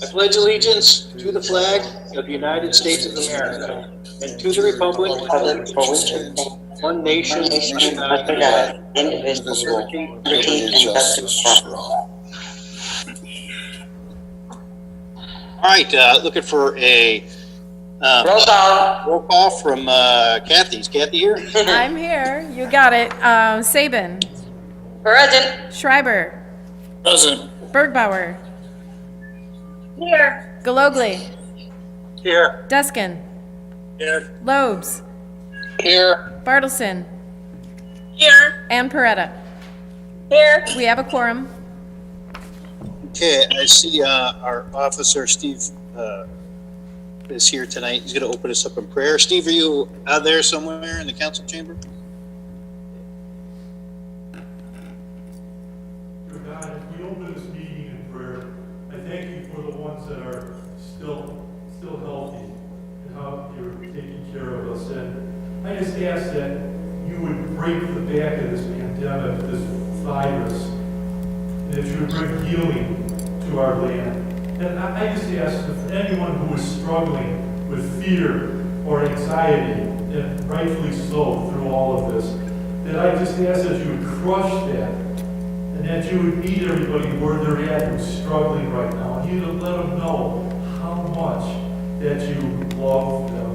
I pledge allegiance to the flag of the United States of America and to the republic for which it stands, one nation, under God, indivisible, with liberty and justice for all. All right, looking for a Roll call. roll call from Kathy. Is Kathy here? I'm here. You got it. Saban, Present. Schreiber, Present. Bergbauer, Here. Galogli, Here. Deskin, Here. Lobes, Here. Bartleson, Here. and Peretta. Here. We have a quorum. Okay, I see our officer, Steve, is here tonight. He's going to open us up in prayer. Steve, are you out there somewhere in the council chamber? Dear God, as we open this meeting in prayer, I thank you for the ones that are still healthy and how you're taking care of us. And I just ask that you would break the back of this pandemic, this virus, and that you would bring healing to our land. And I just ask that for anyone who is struggling with fear or anxiety, and rightfully so through all of this, that I just ask that you would crush that, and that you would meet everybody where they're at who's struggling right now, and you would let them know how much that you love them.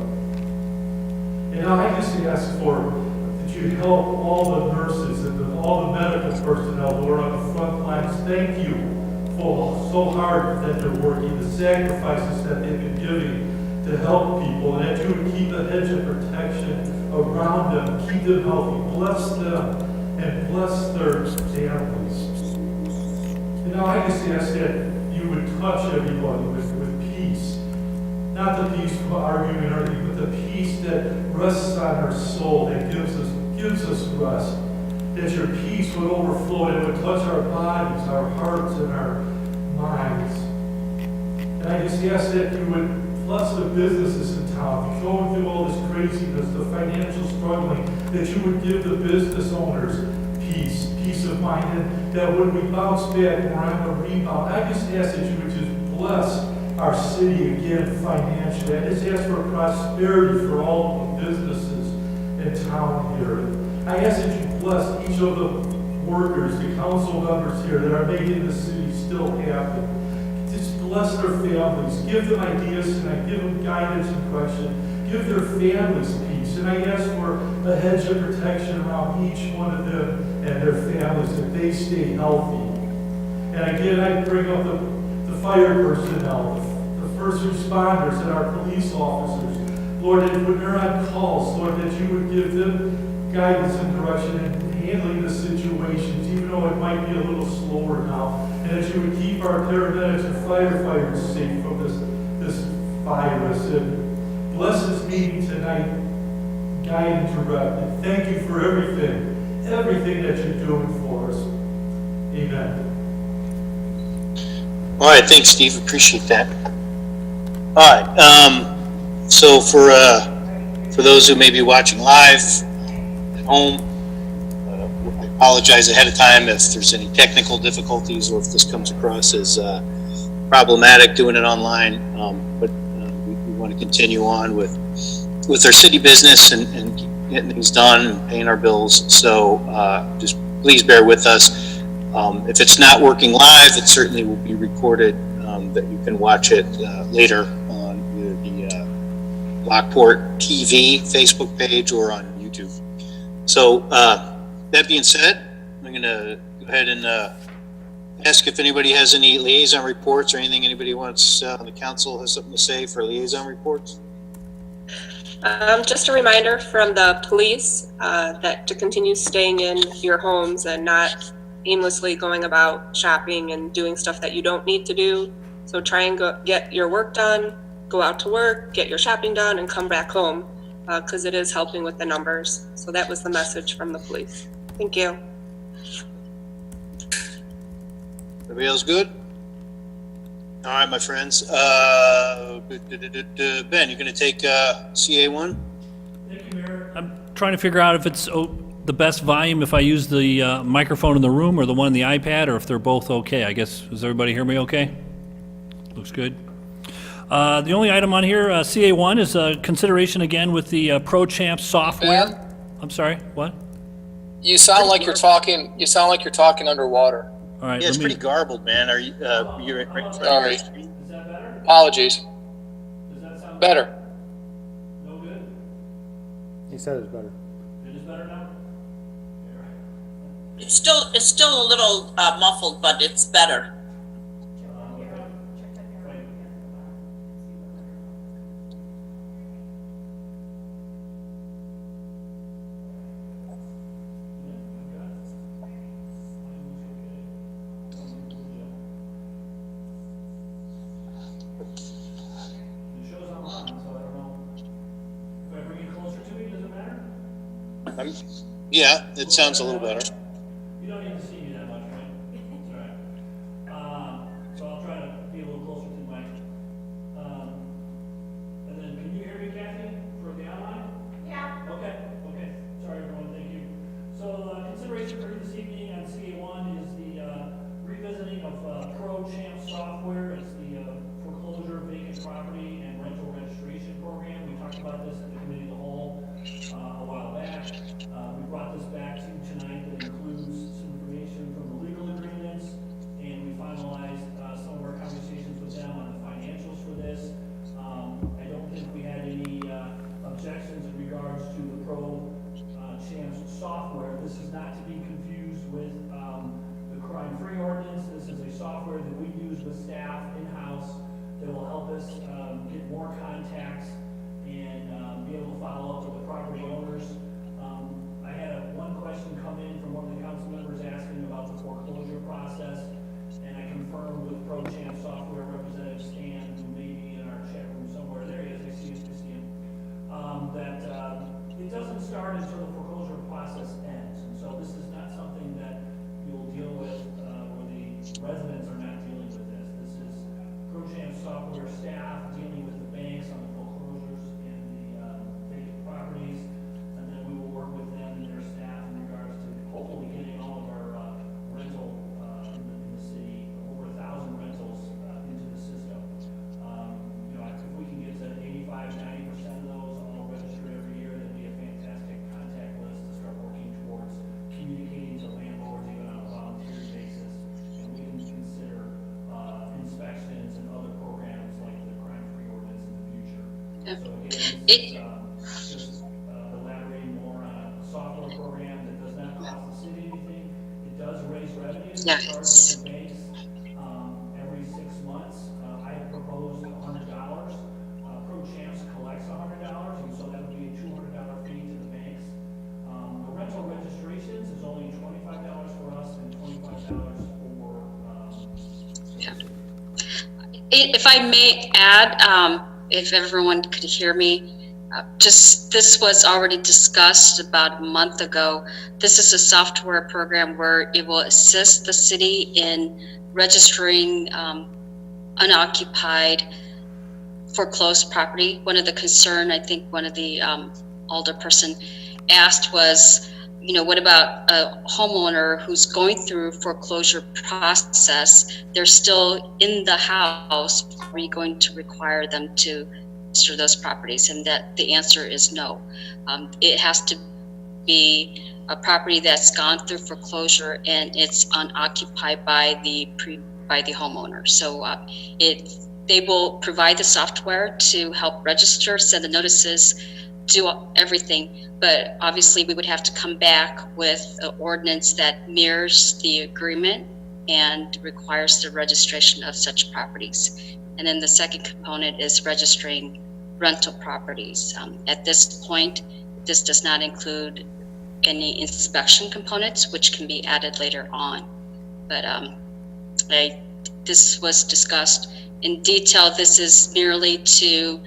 And now I just ask for that you help all the nurses and all the medical personnel who are on the front lines. Thank you for so hard that they're working, the sacrifices that they've been giving to help people, and that you would keep a hedge of protection around them, keep them healthy, bless them, and bless their families. And now I just ask that you would touch everybody with peace. Not the peace of arguing or anything, but the peace that rests on our soul, that gives us rest. That your peace would overflow, and it would touch our bodies, our hearts, and our minds. And I just ask that you would bless the businesses in town, going through all this craziness, the financial struggling, that you would give the business owners peace of mind, and that when we bounce back, we're on a rebound. I just ask that you would just bless our city again financially. I just ask for prosperity for all the businesses in town here. I ask that you bless each of the workers, the council members here that are making the city still happy. Just bless their families. Give them ideas tonight. Give them guidance and direction. Give their families peace. And I ask for a hedge of protection around each one of them and their families, that they stay healthy. And again, I bring up the fire personnel, the first responders, and our police officers. Lord, that when they're on calls, Lord, that you would give them guidance and direction in handling the situations, even though it might be a little slower now, and that you would keep our paramedics and firefighters safe from this virus. And bless this meeting tonight, guide and direct. And thank you for everything that you're doing for us. Amen. All right, thanks, Steve. Appreciate that. All right, so for those who may be watching live at home, I apologize ahead of time if there's any technical difficulties or if this comes across as problematic doing it online. But we want to continue on with our city business and getting things done and paying our bills. So just please bear with us. If it's not working live, it certainly will be recorded, that you can watch it later on either the Lockport TV Facebook page or on YouTube. So that being said, I'm going to go ahead and ask if anybody has any liaison reports or anything anybody wants on the council has something to say for liaison reports. Just a reminder from the police that to continue staying in your homes and not aimlessly going about shopping and doing stuff that you don't need to do. So try and get your work done, go out to work, get your shopping done, and come back home, because it is helping with the numbers. So that was the message from the police. Thank you. Everybody else good? All right, my friends. Ben, you're going to take CA1? Thank you, Mayor. I'm trying to figure out if it's the best volume if I use the microphone in the room or the one in the iPad, or if they're both okay. I guess, does everybody hear me okay? Looks good. The only item on here, CA1, is consideration again with the ProChamp software. Ben? I'm sorry, what? You sound like you're talking underwater. All right, Yeah, it's let me, pretty garbled, man. Are you, you're right in front of Sorry. your screen? Is that better? Apologies. Does that sound Better. no good? He said it's better. It is better now? It's still a little muffled, but it's better. It shows I'm on, so I don't know. If I bring it closer to me, does it matter? Yeah, it sounds a little better. You don't need to see me that much, right? It's all right. So I'll try to be a little closer to the mic. And then, can you hear me, Kathy, for the online? Yeah. Okay. Sorry, everyone, thank you. So, consideration for this evening on CA1 is the revisiting of ProChamp software. It's the foreclosure, vacant property, and rental registration program. We talked about this at the committee of the whole a while back. We brought this back to you tonight that includes some information from the legal agreements, and we finalized some of our conversations with them on the financials for this. I don't think we had any objections in regards to the ProChamp software. This is not to be confused with the crime-free ordinance. This is a software that we use with staff in-house that will help us get more contacts and be able to follow up with the property owners. I had one question come in from one of the council members asking about the foreclosure process, and I confirmed with ProChamp software representative Stan, who may be in our chat room somewhere. There he is. I see him. That it doesn't start until the foreclosure process ends, and so this is not something that you'll deal with, or the residents are not dealing with this. This is ProChamp software staff dealing with the banks on the foreclosures and the vacant properties, and then we will work with them and their staff in regards to hopefully getting all of our rental in the city, over 1,000 rentals into the system. If we can get to 85–90% of those all registered every year, that'd be a fantastic contact list to start working towards communicating to landlords even on a voluntary basis, and we can consider inspections and other programs like the crime-free ordinance in the future. So again, this is just elaborating more on a software program that does not cost the city anything. It does raise revenues. It charges the banks every 6 months. I have proposed $100. ProChamps collects $100, and so that would be a $200 fee to the banks. The rental registrations is only $25 for us and $25 for. If I may add, if everyone could hear me, this was already discussed about a month ago. This is a software program where it will assist the city in registering unoccupied foreclosed property. One of the concern, I think one of the older person asked was, what about a homeowner who's going through foreclosure process? They're still in the house. Are we going to require them to register those properties? And that the answer is no. It has to be a property that's gone through foreclosure and it's unoccupied by the homeowner. So they will provide the software to help register, send the notices, do everything. But obviously we would have to come back with an ordinance that mirrors the agreement and requires the registration of such properties. And then the second component is registering rental properties. At this point, this does not include any inspection components, which can be added later on. But this was discussed in detail. This is merely to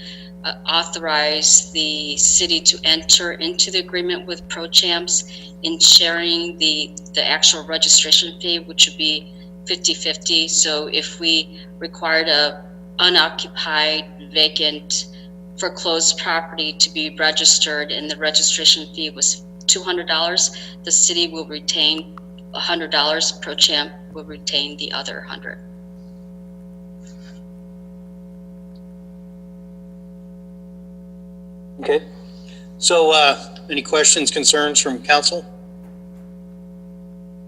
authorize the city to enter into the agreement with ProChamps in sharing the actual registration fee, which would be 50-50. So if we required a unoccupied, vacant, foreclosed property to be registered and the registration fee was $200, the city will retain $100, ProChamp will retain the other $100. Okay. So, any questions, concerns from council?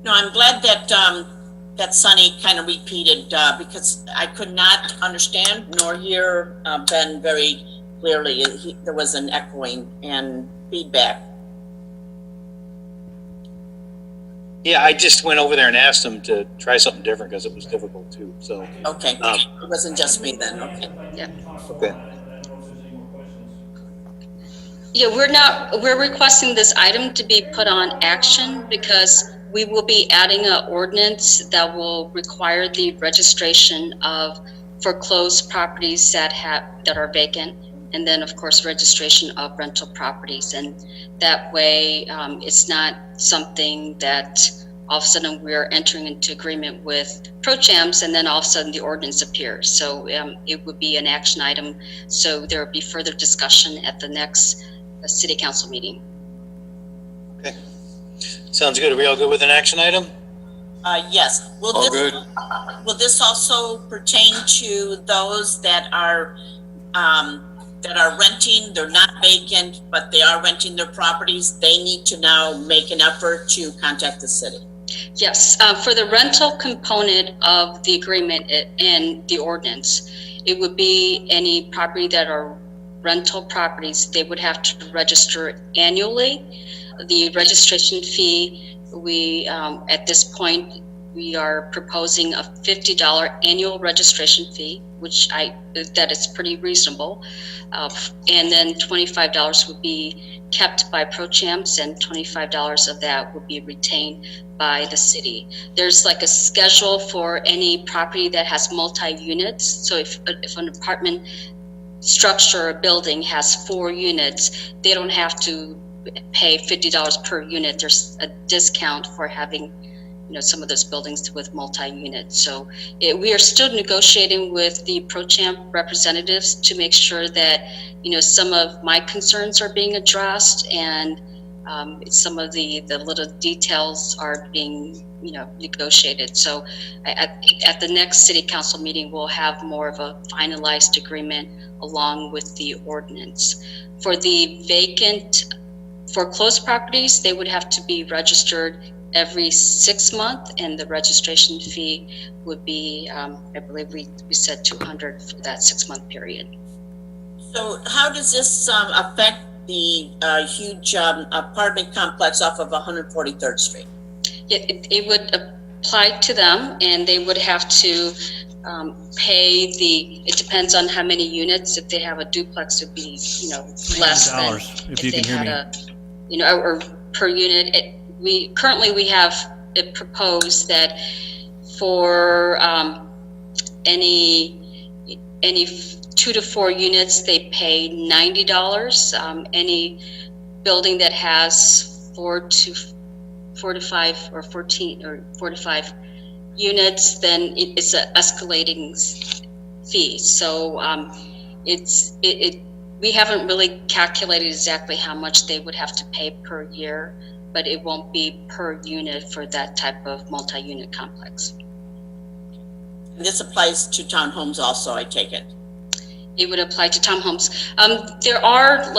No, I'm glad that, that Sonny kind of repeated, because I could not understand nor hear, Ben very clearly. There was an echoing and feedback. Yeah, I just went over there and asked them to try something different because it was difficult too, so. Okay, it wasn't just me then, okay. Okay. Yeah, we're requesting this item to be put on action because we will be adding an ordinance that will require the registration of foreclosed properties that are vacant, and then of course registration of rental properties. And that way, it's not something that all of a sudden we're entering into agreement with ProChamps and then all of a sudden the ordinance appears. So it would be an action item. So there will be further discussion at the next city council meeting. Okay. Sounds good. Are we all good with an action item? Yes. Will this also pertain to those that are renting? They're not vacant, but they are renting their properties. They need to now make an effort to contact the city. Yes, for the rental component of the agreement and the ordinance, it would be any property that are rental properties. They would have to register annually. The registration fee, we at this point we are proposing a $50 annual registration fee, which that is pretty reasonable, and then $25 would be kept by ProChamps, and $25 of that would be retained by the city. There's like a schedule for any property that has multi-units. So if an apartment structure or building has 4 units, they don't have to pay $50 per unit. There's a discount for having, some of those buildings with multi-units. So we are still negotiating with the ProChamp representatives to make sure that, some of my concerns are being addressed, and some of the little details are being, negotiated. So at the next city council meeting, we'll have more of a finalized agreement along with the ordinance. For the vacant foreclosed properties, they would have to be registered every 6 months, and the registration fee would be, I believe we said $200 for that 6-month period. So how does this affect the huge apartment complex off of 143rd Street? It would apply to them, and they would have to pay it depends on how many units. If they have a duplex, it would be, less than if you can hear me. Or per unit. We have it proposed that for any 2 to 4 units, they pay $90. Any building that has 4 to 5 or 14 or 4 to 5 units, then it's an escalating fee. So we haven't really calculated exactly how much they would have to pay per year, but it won't be per unit for that type of multi-unit complex. And this applies to townhomes also, I take it? It would apply to townhomes. There are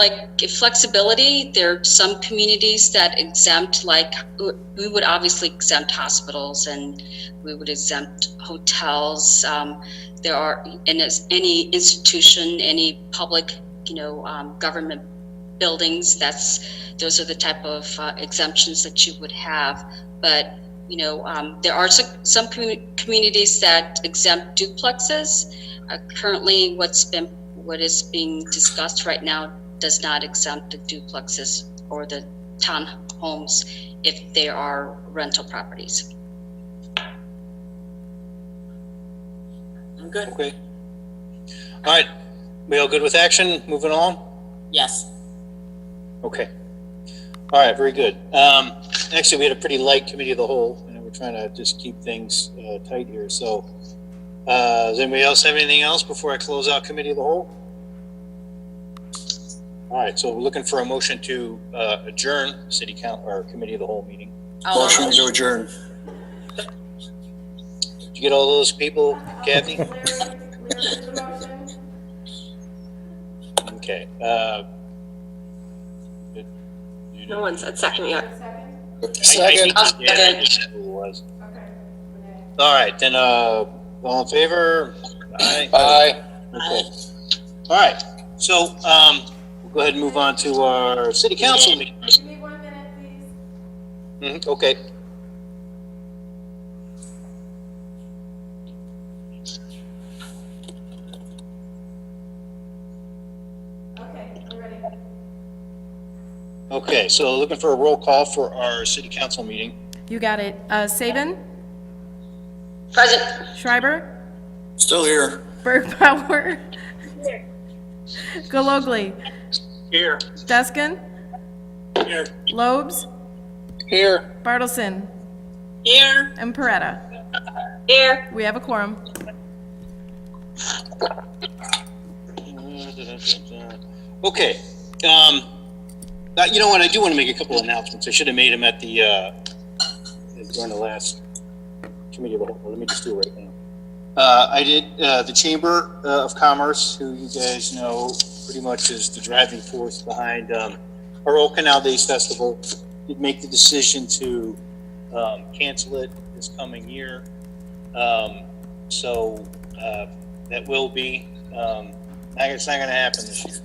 flexibility. There are some communities that exempt, we would obviously exempt hospitals, and we would exempt hotels. There are, and as any institution, any public, government buildings, those are the type of exemptions that you would have. But there are some communities that exempt duplexes. Currently, what is being discussed right now does not exempt the duplexes or the townhomes if they are rental properties. I'm good. Okay. All right. We all good with action? Moving along? Yes. Okay. All right, very good. Actually, we had a pretty light committee of the whole, and we're trying to just keep things tight here. So, does anybody else have anything else before I close out committee of the whole? All right, so we're looking for a motion to adjourn city council or committee of the whole meeting. Motion to adjourn. Did you get all those people, Kathy? Okay. No one said second yet. Second. I think, yeah, I just knew who it was. All right, then, all in favor? Aye. Aye. Okay. All right, so, we'll go ahead and move on to our city council meeting. Give me 1 minute, please. Okay. Okay, I'm ready. Okay, so looking for a roll call for our city council meeting. You got it. Saban, Present. Schreiber, Still here. Bergbauer, Galogly, Here. Deskin, Here. Lobes, Here. Bartleson, Here, and Peretta. Here. We have a quorum. Okay, you know what, I do want to make a couple of announcements. I should have made them at the, during the last committee of the whole, let me just do it right now. I did, the Chamber of Commerce, who you guys know pretty much is the driving force behind, our Old Canal Days Festival, did make the decision to, cancel it this coming year. So, that will be, it's not gonna happen this year.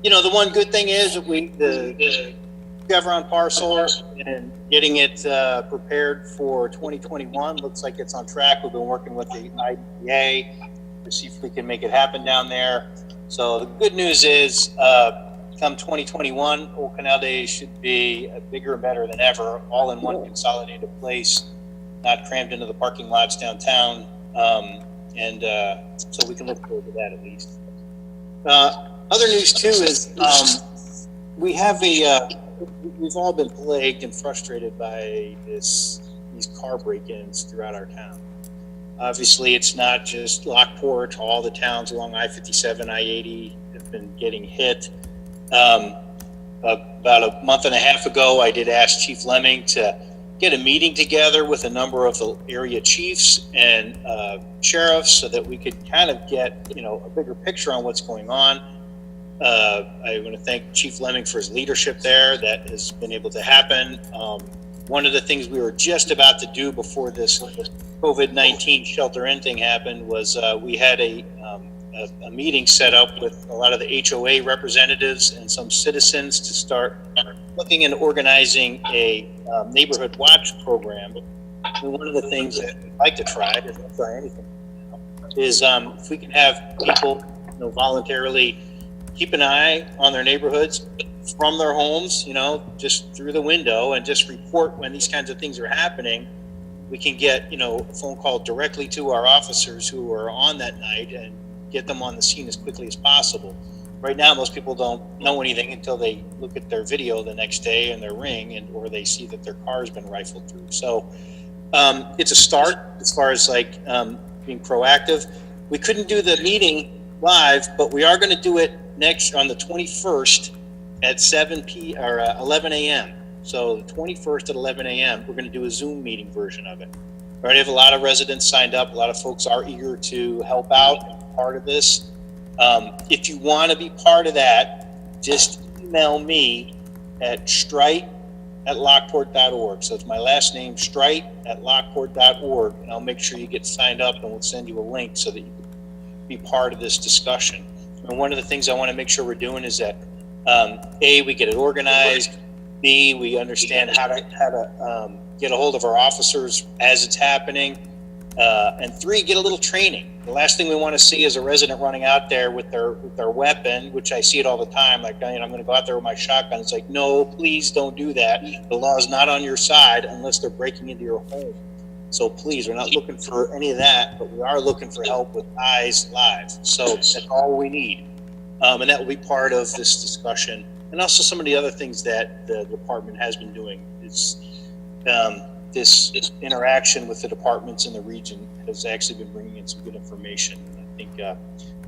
You know, the one good thing is that the Chevron parcel and getting it prepared for 2021 looks like it's on track. We've been working with the IDA to see if we can make it happen down there. So the good news is, come 2021, Old Canal Days should be bigger and better than ever, all in one consolidated place, not crammed into the parking lots downtown. So we can look forward to that at least. Other news too is we have we've all been plagued and frustrated by these car break-ins throughout our town. Obviously, it's not just Lockport. All the towns along I-57, I-80 have been getting hit. About a month and a half ago, I did ask Chief Lemming to get a meeting together with a number of the area chiefs and sheriffs so that we could kind of get, a bigger picture on what's going on. I want to thank Chief Lemming for his leadership there. That has been able to happen. One of the things we were just about to do before this COVID-19 shelter-in thing happened was we had a meeting set up with a lot of the HOA representatives and some citizens to start looking and organizing a neighborhood watch program. And one of the things that I'd like to try, if not try anything, is if we can have people voluntarily keep an eye on their neighborhoods from their homes, just through the window, and just report when these kinds of things are happening. We can get, a phone call directly to our officers who are on that night and get them on the scene as quickly as possible. Right now, most people don't know anything until they look at their video the next day and their ring, or they see that their car's been rifled through. So it's a start as far as being proactive. We couldn't do the meeting live, but we are going to do it next on the 21st at 11 a.m. So the 21st at 11 a.m. we're going to do a Zoom meeting version of it. We already have a lot of residents signed up. A lot of folks are eager to help out and be part of this. If you want to be part of that, just email me at strite@lockport.org. So it's my last name, strite@lockport.org, and I'll make sure you get signed up, and we'll send you a link so that you can be part of this discussion. And one of the things I want to make sure we're doing is that A, we get it organized. B, we understand how to get a hold of our officers as it's happening. And 3, get a little training. The last thing we want to see is a resident running out there with their weapon, which I see it all the time. I'm going to go out there with my shotgun. It's like, no, please don't do that. The law is not on your side unless they're breaking into your home. So please, we're not looking for any of that, but we are looking for help with eyes live. So that's all we need. And that will be part of this discussion. And also some of the other things that the department has been doing is this interaction with the departments in the region has actually been bringing in some good information. And I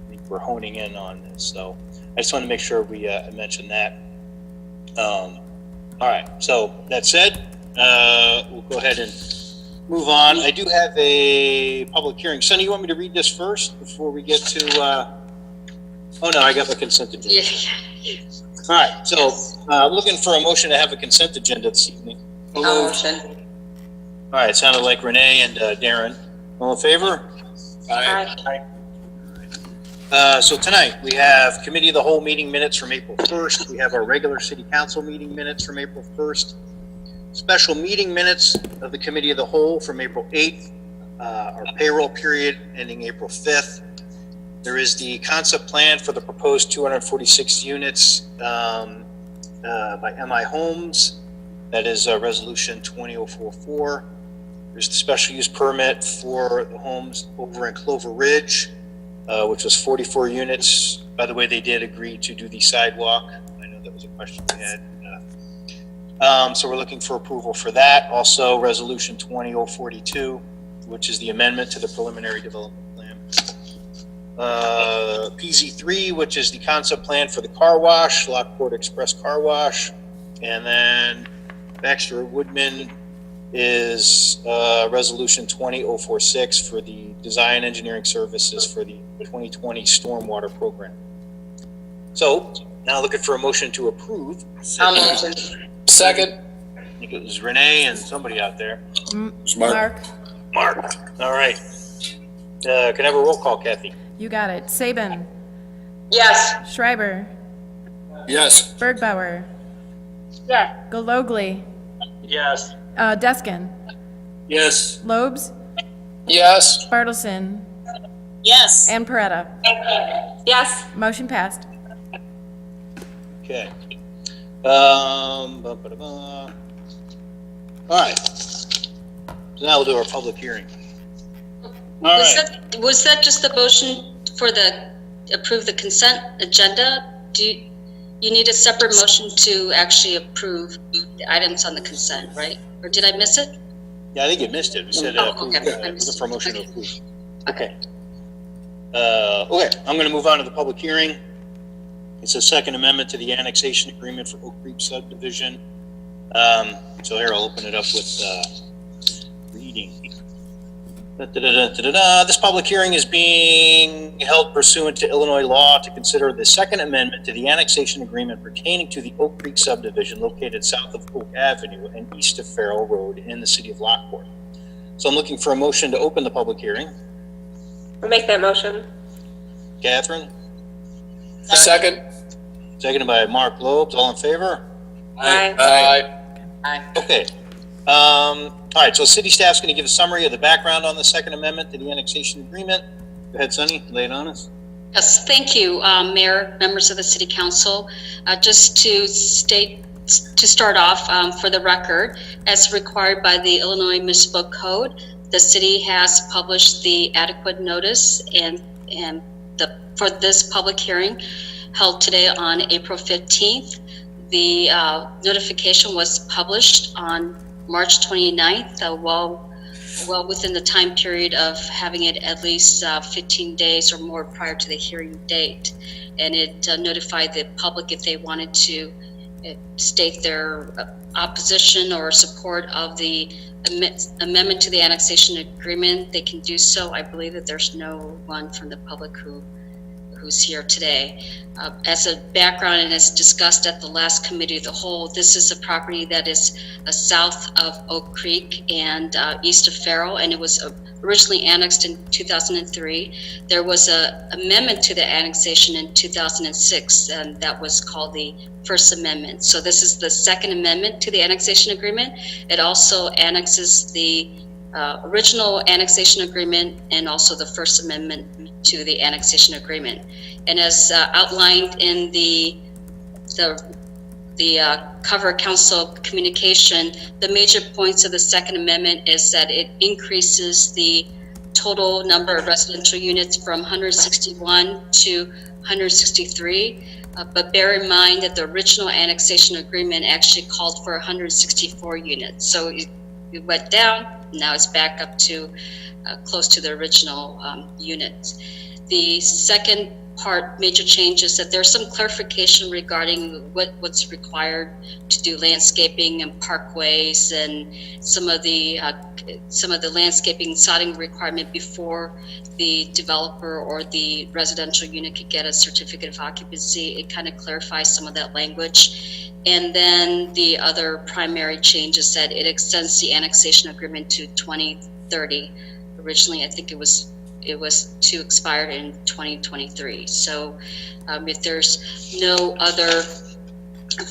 think we're honing in on this. So I just want to make sure we mention that. All right. So that said, we'll go ahead and move on. I do have a public hearing. Sonny, you want me to read this first before we get to? Oh no, I got the consent agenda. Yeah. All right, so, looking for a motion to have a consent agenda this evening. Motion. All right, sounded like Renee and Darren. All in favor? Aye. So tonight, we have Committee of the Whole meeting minutes from April 1st. We have our regular City Council meeting minutes from April 1st. Special meeting minutes of the Committee of the Whole from April 8th. Our payroll period ending April 5th. There is the concept plan for the proposed 246 units by MI Homes. That is Resolution 20044. There's the special use permit for the homes over in Clover Ridge, which was 44 units. By the way, they did agree to do the sidewalk. I know that was a question we had. So we're looking for approval for that. Also, Resolution 20042, which is the amendment to the preliminary development plan. PZ3, which is the concept plan for the car wash, Lockport Express Car Wash. And then Baxter Woodman is Resolution 20046 for the design engineering services for the 2020 stormwater program. So now looking for a motion to approve. Second. I think it was Renee and somebody out there. Mark. Mark. All right. Can I have a roll call, Kathy? You got it. Saban. Yes. Schreiber. Yes. Bergbauer. Yes. Galogly. Yes. Deskin. Yes. Lobes. Yes. Bartleson. Yes. And Peretta. Yes. Motion passed. Okay. All right. So now we'll do our public hearing. All right. Was that just the motion for the, approve the consent agenda? You need a separate motion to actually approve the items on the consent, right? Or did I miss it? Yeah, I think you missed it. We said approve, okay. looking for a motion to approve. Okay. Okay, I'm going to move on to the public hearing. It's a second amendment to the annexation agreement for Oak Creek subdivision. So here, I'll open it up with reading. This public hearing is being held pursuant to Illinois law to consider the second amendment to the annexation agreement pertaining to the Oak Creek subdivision located south of Oak Avenue and east of Farrell Road in the city of Lockport. So I'm looking for a motion to open the public hearing. I'll make that motion. Catherine, Second. seconded by Mark Lobes. All in favor? Aye. Aye. Okay. All right, so city staff's going to give a summary of the background on the second amendment to the annexation agreement. Go ahead, Sunny, lay it on us. Yes, thank you, Mayor, members of the City Council. Just to start off, for the record, as required by the Illinois Municipal Code, the city has published the adequate notice for this public hearing held today on April 15th. The notification was published on March 29th, well within the time period of having it at least 15 days or more prior to the hearing date. And it notified the public if they wanted to state their opposition or support of the amendment to the annexation agreement, they can do so. I believe that there's no one from the public who's here today. As a background, and as discussed at the last Committee of the Whole, this is a property that is south of Oak Creek and east of Farrell, and it was originally annexed in 2003. There was an amendment to the annexation in 2006, and that was called the First Amendment. So this is the second amendment to the annexation agreement. It also annexes the original annexation agreement and also the First Amendment to the annexation agreement. And as outlined in the cover council communication, the major points of the Second Amendment is that it increases the total number of residential units from 161 to 163. But bear in mind that the original annexation agreement actually called for 164 units. So it went down, now it's back up to close to the original units. The second part, major changes, that there's some clarification regarding what's required to do landscaping and parkways and some of the landscaping sodding requirement before the developer or the residential unit could get a certificate of occupancy. It kind of clarifies some of that language. And then the other primary change is that it extends the annexation agreement to 2030. Originally, I think it was to expire in 2023. So if there's no other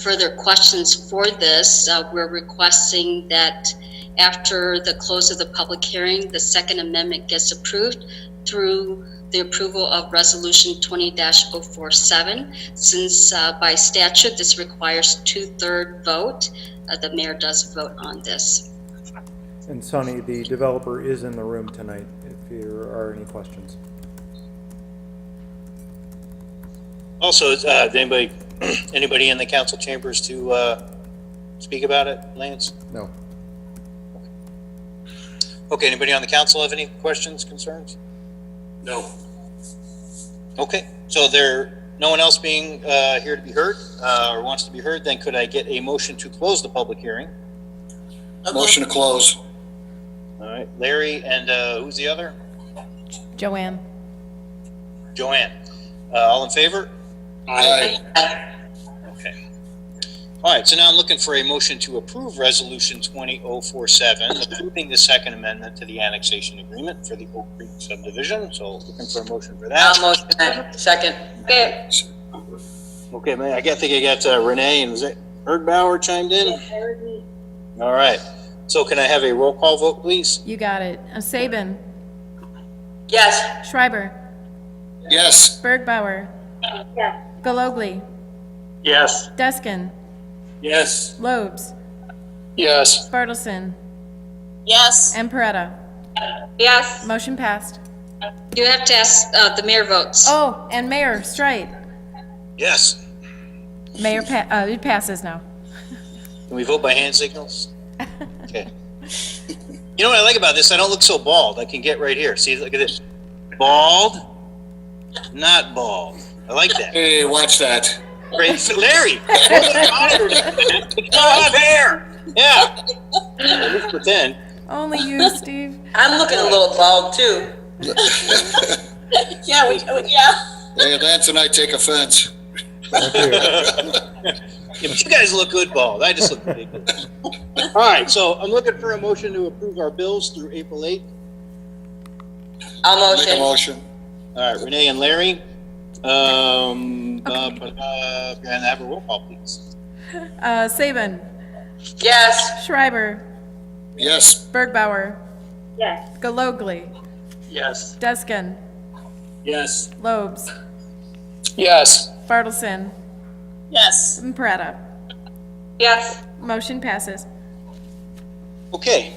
further questions for this, we're requesting that after the close of the public hearing, the second amendment gets approved through the approval of resolution 20-047. Since by statute, this requires 2/3 vote, the mayor does vote on this. And Sonny, the developer is in the room tonight, if there are any questions. Also, anybody in the council chambers to speak about it, Lance? No. Okay, anybody on the council have any questions, concerns? No. Okay, so no one else being here to be heard or wants to be heard, then could I get a motion to close the public hearing? Motion to close. All right, Larry, and who's the other? Joanne. Joanne. All in favor? Aye. Okay. All right, so now I'm looking for a motion to approve Resolution 20-047, approving the Second Amendment to the annexation agreement for the Oak Creek subdivision. So looking for a motion for that. motion that. Second. Okay, Okay, man, I think I got Renee and was it Erdbauer chimed in? All right. So can I have a roll call vote, please? You got it. Saban. Yes. Schreiber. Yes. Bergbauer. Galogly. Yes. Deskin. Yes. Lobes. Yes. Bartleson. Yes. And Peretta. yes, Motion passed. You have to ask, the mayor votes. Oh, and Mayor Strite. Yes. Mayor, it passes now. Can we vote by hand signals? Okay. You know what I like about this? I don't look so bald. I can get right here. See, look at this. Bald, not bald. I like that. Hey, watch that. Great. Larry! Go out there! Yeah. Let's pretend. Only you, Steve. I'm looking a little bald too. Yeah, yeah. Hey, Lance and I take offense. Yeah, but you guys look good bald. I just look ridiculous. All right, so I'm looking for a motion to approve our bills through April 8th. I'll Make a motion. All right, Renee and Larry. Can I have a roll call, please? Saban. Yes. Schreiber. Yes. Bergbauer. Yes. Galogly. Yes. Deskin. Yes. Lobes. Yes. Bartleson. Yes. And Peretta. yes, Motion passes. Okay,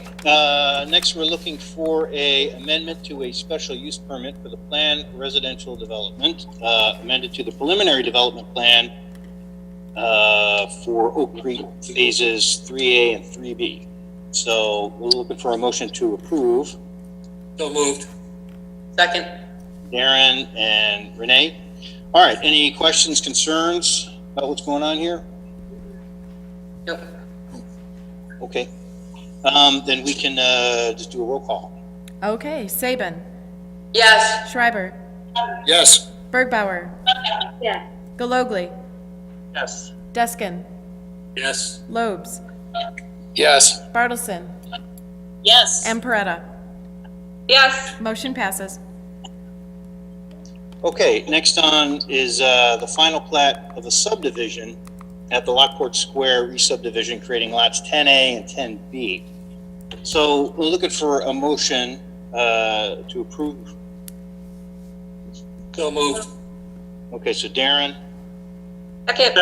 next we're looking for a amendment to a special use permit for the planned residential development, amended to the preliminary development plan for Oak Creek phases 3A and 3B. So we're looking for a motion to approve. So moved. Second. Darren and Renee. All right, any questions, concerns about what's going on here? Nope. Okay, then we can just do a roll call. Okay, Saban. Yes. Schreiber. Yes. Bergbauer. yes, Galogly. Yes. Deskin. Yes. Lobes. Yes. Bartleson. Yes. And Peretta. yes, Motion passes. Okay, next on is the final plat of a subdivision at the Lockport Square re-subdivision, creating lots 10A and 10B. So we're looking for a motion to approve. So moved. Okay, so Darren, second,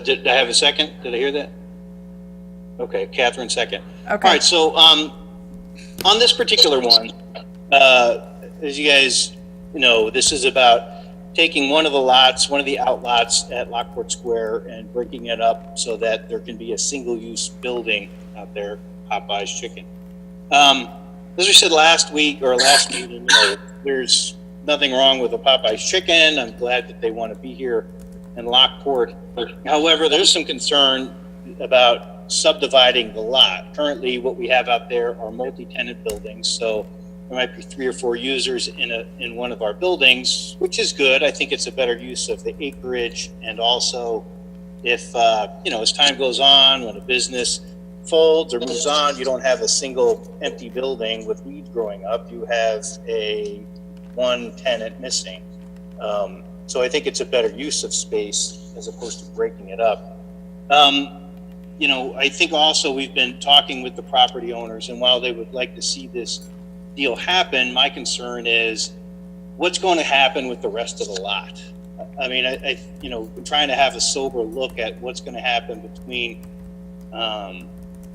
did I have a second? Did I hear that? Okay, Catherine second. All Okay. right, so on this particular one, as you guys know, this is about taking one of the lots, one of the outlots at Lockport Square and breaking it up so that there can be a single-use building out there, Popeye's Chicken. As we said last week or last meeting, there's nothing wrong with the Popeye's Chicken. I'm glad that they want to be here in Lockport. However, there's some concern about subdividing the lot. Currently, what we have out there are multi-tenant buildings, so there might be 3 or 4 users in one of our buildings, which is good. I think it's a better use of the acreage, and also if, as time goes on, when a business folds or moves on, you don't have a single empty building with weeds growing up. You have one tenant missing. So I think it's a better use of space as opposed to breaking it up. I think also we've been talking with the property owners, and while they would like to see this deal happen, my concern is what's going to happen with the rest of the lot. I mean, we're trying to have a sober look at what's going to happen between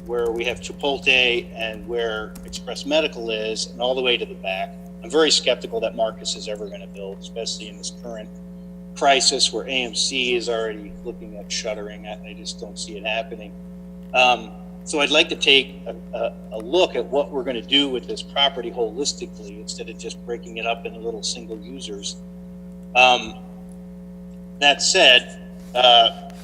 where we have Chipotle and where Express Medical is, and all the way to the back. I'm very skeptical that Marcus is ever going to build, especially in this current crisis where AMC is already looking at shuttering. I just don't see it happening. So I'd like to take a look at what we're going to do with this property holistically instead of just breaking it up into little single users. That said,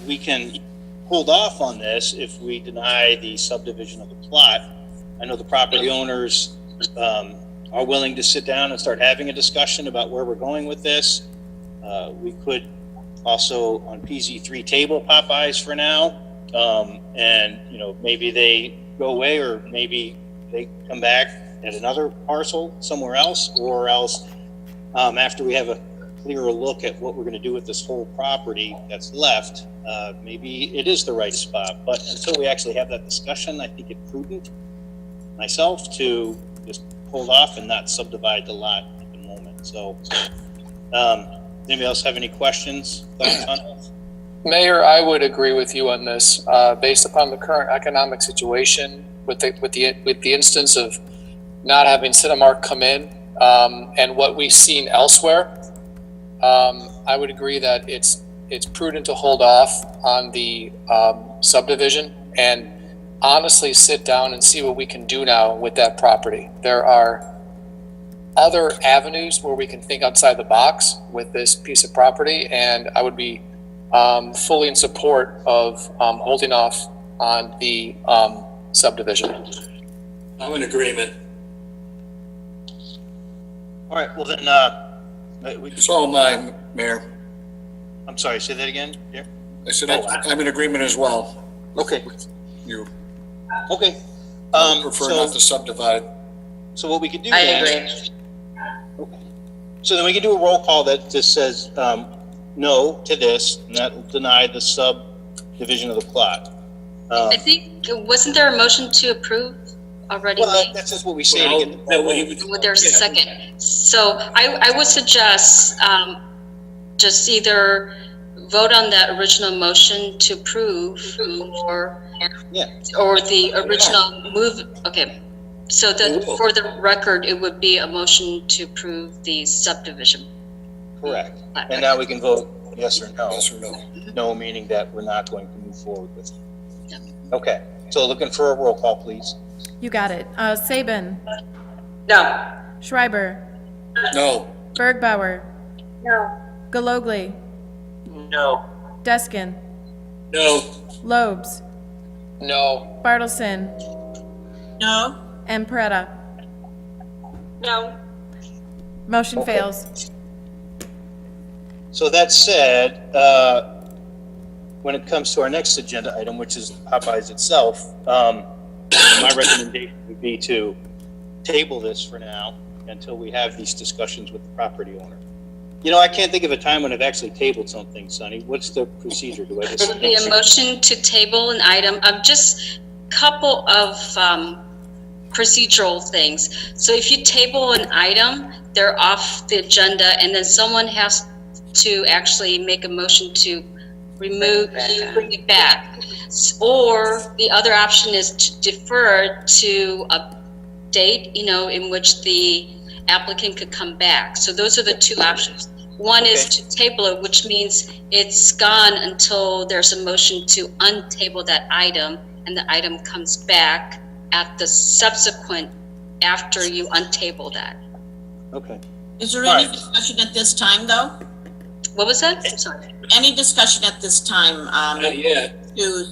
we can hold off on this if we deny the subdivision of the plot. I know the property owners are willing to sit down and start having a discussion about where we're going with this. We could also on PZ3 table Popeyes for now, and maybe they go away, or maybe they come back at another parcel somewhere else, or else after we have a clearer look at what we're going to do with this whole property that's left, maybe it is the right spot. But until we actually have that discussion, I think it's prudent myself to just hold off and not subdivide the lot at the moment. So anybody else have any questions, thoughts on this? Mayor, I would agree with you on this, based upon the current economic situation with the instance of not having Cinemark come in, and what we've seen elsewhere. I would agree that it's prudent to hold off on the subdivision and honestly sit down and see what we can do now with that property. There are other avenues where we can think outside the box with this piece of property, and I would be fully in support of holding off on the subdivision. I'm in agreement. All right, well then, It's all mine, Mayor. I'm sorry, say that again? Yeah. I said I'm in agreement as well. Okay. You Okay. prefer not to subdivide. So what we could do I then, agree. okay. So then we can do a roll call that just says no to this, and that will deny the subdivision of the plot. I think, wasn't there a motion to approve already Well, made? that's just what we say to get the ball rolling. Well, there's a second. So I would suggest just either vote on that original motion to approve or the original move. Okay. So that for the record, it would be a motion to approve the subdivision. Correct. And now we can vote yes or no. Yes or no? No meaning that we're not going to move forward with it. Okay. So looking for a roll call, please. You got it. Saban, No. Schreiber, No. Bergbauer, No. Galogly, No. Deskin, No. Lobes, No. Bartleson, No. and Peretta. No. Motion Okay. fails. So that said, when it comes to our next agenda item, which is Popeyes itself, my recommendation would be to table this for now until we have these discussions with the property owner. I can't think of a time when I've actually tabled something, Sonny. What's the procedure? Do I It just? would be a motion to table an item of just couple of procedural things. So if you table an item, they're off the agenda, and then someone has to actually make a motion to bring it back. Or the other option is to defer to a date, in which the applicant could come back. So those are the two options. One is to table it, which means it's gone until there's a motion to untable that item, and the item comes back at the subsequent after you untable that. Okay. Is there All any right. discussion at this time, though? What was that? I'm sorry. Any discussion at this time, Not yet. to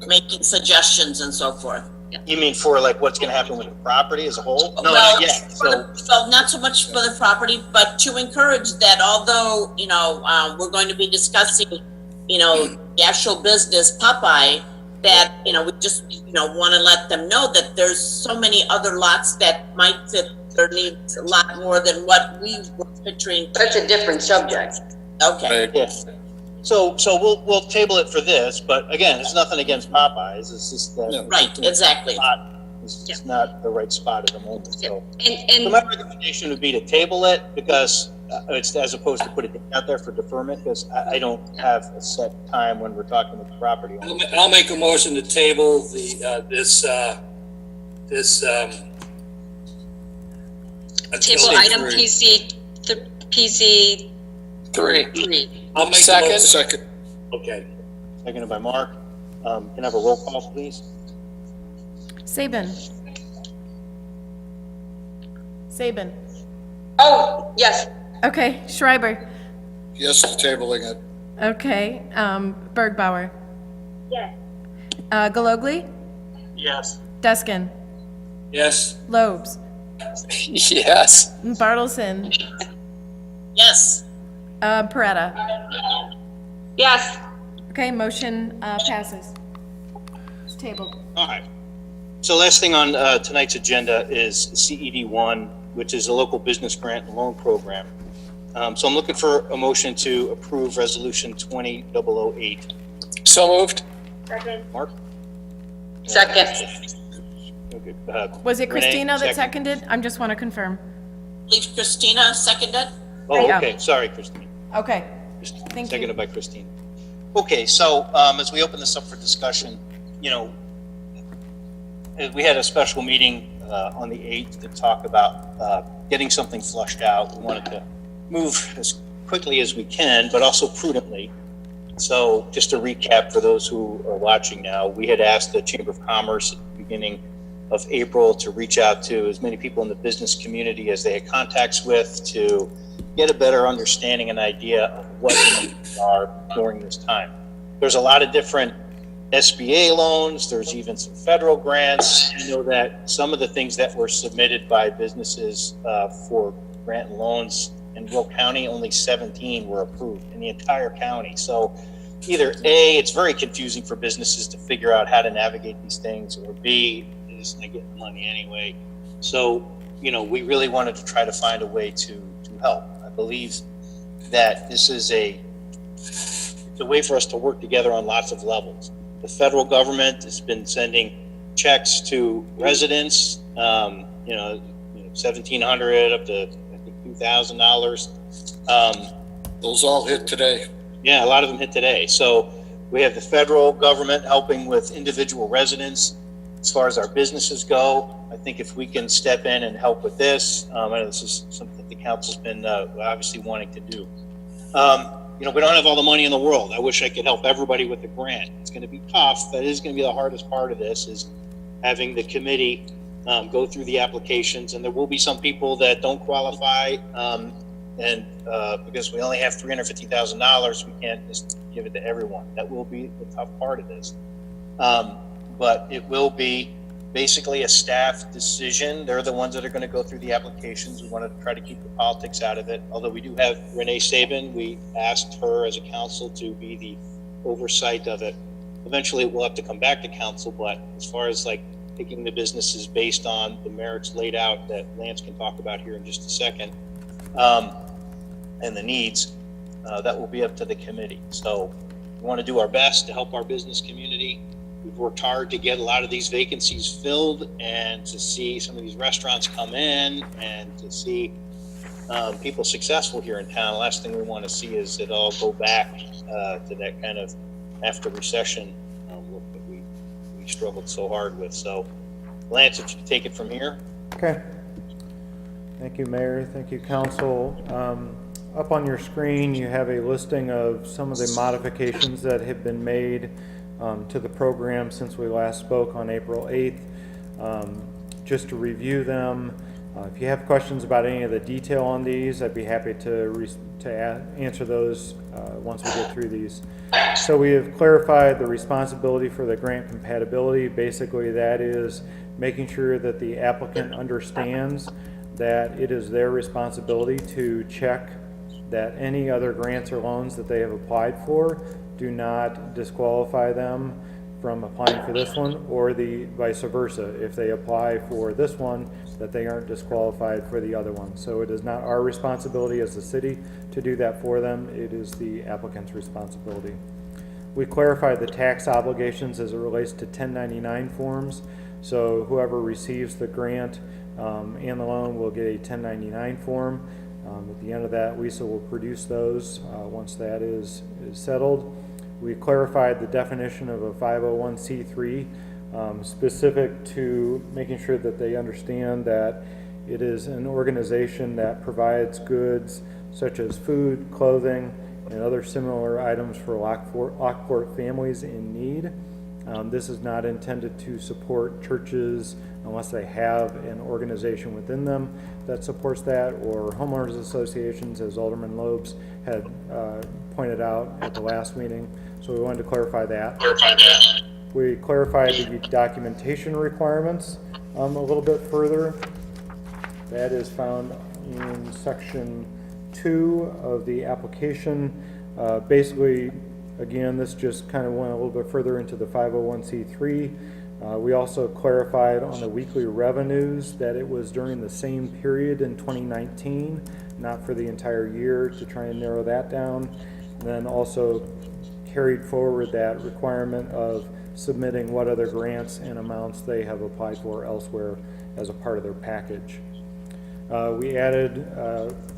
making suggestions and so forth? You mean for like what's gonna happen with the property as a whole? No, Well, not yet, so, Well, not so much for the property, but to encourage that although, we're going to be discussing, the actual business Popeye, that, we just, want to let them know that there's so many other lots that might fit their needs a lot more than what we were picturing. That's a different subject. Okay, Right. yes. So we'll table it for this, but again, it's nothing against Popeyes, it's just that. right, exactly. It's just not the right spot at the moment, so. So And my recommendation would be to table it because it's as opposed to put it out there for deferment, because I don't have a set time when we're talking with the property owner. I'll make a motion to table this table item PC 3. 3. I'll make Second. a second. Okay. Seconded by Mark. Can I have a roll call, please? Saban. Saban. Oh, yes. Okay, Schreiber. Yes to tabling it. Okay, Bergbauer. Yes. Galogly, Yes. Deskin, Yes. Lobes, Yes. Bartleson, Yes, Peretta. Yes. Okay, motion passes. It's tabled. All right. So last thing on tonight's agenda is CED1, which is a local business grant and loan program. So I'm looking for a motion to approve Resolution 20-008. So moved. Mark? Second. Okay, Was it Renee, Christina that second. seconded? I just want to confirm. I believe Christina seconded. Oh, Yeah. okay, sorry, Christine. Okay, Thank you. Seconded by Christine. Okay, so as we open this up for discussion, we had a special meeting on the 8th to talk about getting something flushed out. We wanted to move as quickly as we can, but also prudently. So just to recap for those who are watching now, we had asked the Chamber of Commerce at the beginning of April to reach out to as many people in the business community as they had contacts with to get a better understanding and idea of what the needs are during this time. There's a lot of different SBA loans, there's even some federal grants. I know that some of the things that were submitted by businesses for grant and loans in Will County, only 17 were approved in the entire county. So either A, it's very confusing for businesses to figure out how to navigate these things, or B, they're just not getting the money anyway. So, we really wanted to try to find a way to help. I believe that this is it's a way for us to work together on lots of levels. The federal government has been sending checks to residents, $1,700 up to, I think, $2,000. Those all hit today. Yeah, a lot of them hit today. So we have the federal government helping with individual residents. As far as our businesses go, I think if we can step in and help with this, I know this is something that the council's been obviously wanting to do. We don't have all the money in the world. I wish I could help everybody with the grant. It's going to be tough. That is going to be the hardest part of this, is having the committee go through the applications. And there will be some people that don't qualify. Because we only have $350,000, we can't just give it to everyone. That will be the tough part of this. But it will be basically a staff decision. They're the ones that are going to go through the applications. We want to try to keep the politics out of it. Although we do have Renee Saban, we asked her as a council to be the oversight of it. Eventually, it will have to come back to council, but as far as picking the businesses based on the merits laid out that Lance can talk about here in just a second, and the needs, that will be up to the committee. So we want to do our best to help our business community. We've worked hard to get a lot of these vacancies filled and to see some of these restaurants come in and to see people successful here in town. The last thing we want to see is it all go back to that kind of after recession look that we struggled so hard with. So Lance, if you could take it from here. Okay. Thank you, Mayor. Thank you, Council. Up on your screen, you have a listing of some of the modifications that have been made to the program since we last spoke on April 8th. Just to review them, If you have questions about any of the detail on these, I'd be happy to answer those once we get through these. So we have clarified the responsibility for the grant compatibility. Basically, that is making sure that the applicant understands that it is their responsibility to check that any other grants or loans that they have applied for do not disqualify them from applying for this one, or the vice versa. If they apply for this one, that they aren't disqualified for the other one. So it is not our responsibility as the city to do that for them. It is the applicant's responsibility. We clarified the tax obligations as it relates to 1099 forms. So whoever receives the grant and the loan will get a 1099 form. At the end of that, WISA will produce those once that is settled. We clarified the definition of a 501c3, specific to making sure that they understand that it is an organization that provides goods such as food, clothing, and other similar items for Lockport families in need. This is not intended to support churches unless they have an organization within them that supports that, or homeowners associations, as Alderman Lobes had pointed out at the last meeting. So we wanted to clarify that. We clarified the documentation requirements a little bit further. That is found in section 2 of the application. Basically, again, this just kind of went a little bit further into the 501c3. We also clarified on the weekly revenues that it was during the same period in 2019, not for the entire year, to try and narrow that down. And then also carried forward that requirement of submitting what other grants and amounts they have applied for elsewhere as a part of their package. We added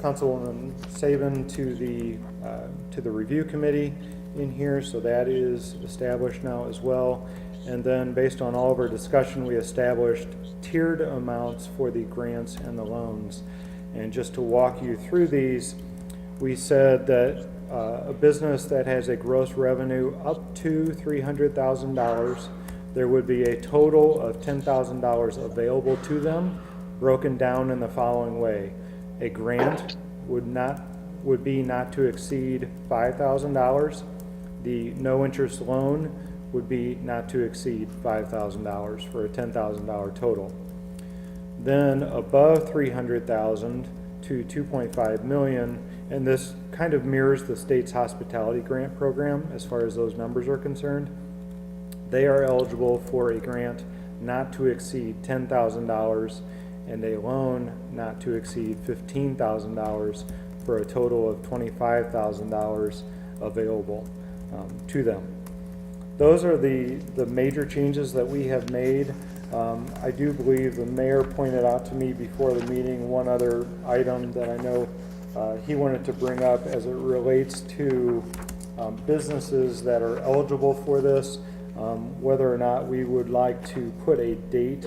Councilwoman Saban to the review committee in here, so that is established now as well. And then based on all of our discussion, we established tiered amounts for the grants and the loans. And just to walk you through these, we said that a business that has a gross revenue up to $300,000, there would be a total of $10,000 available to them, broken down in the following way. A grant would be not to exceed $5,000. The no interest loan would be not to exceed $5,000 for a $10,000 total. Then above $300,000 to $2.5 million, and this kind of mirrors the state's hospitality grant program as far as those numbers are concerned. They are eligible for a grant not to exceed $10,000 and a loan not to exceed $15,000 for a total of $25,000 available to them. Those are the major changes that we have made. I do believe the mayor pointed out to me before the meeting one other item that I know he wanted to bring up as it relates to businesses that are eligible for this, whether or not we would like to put a date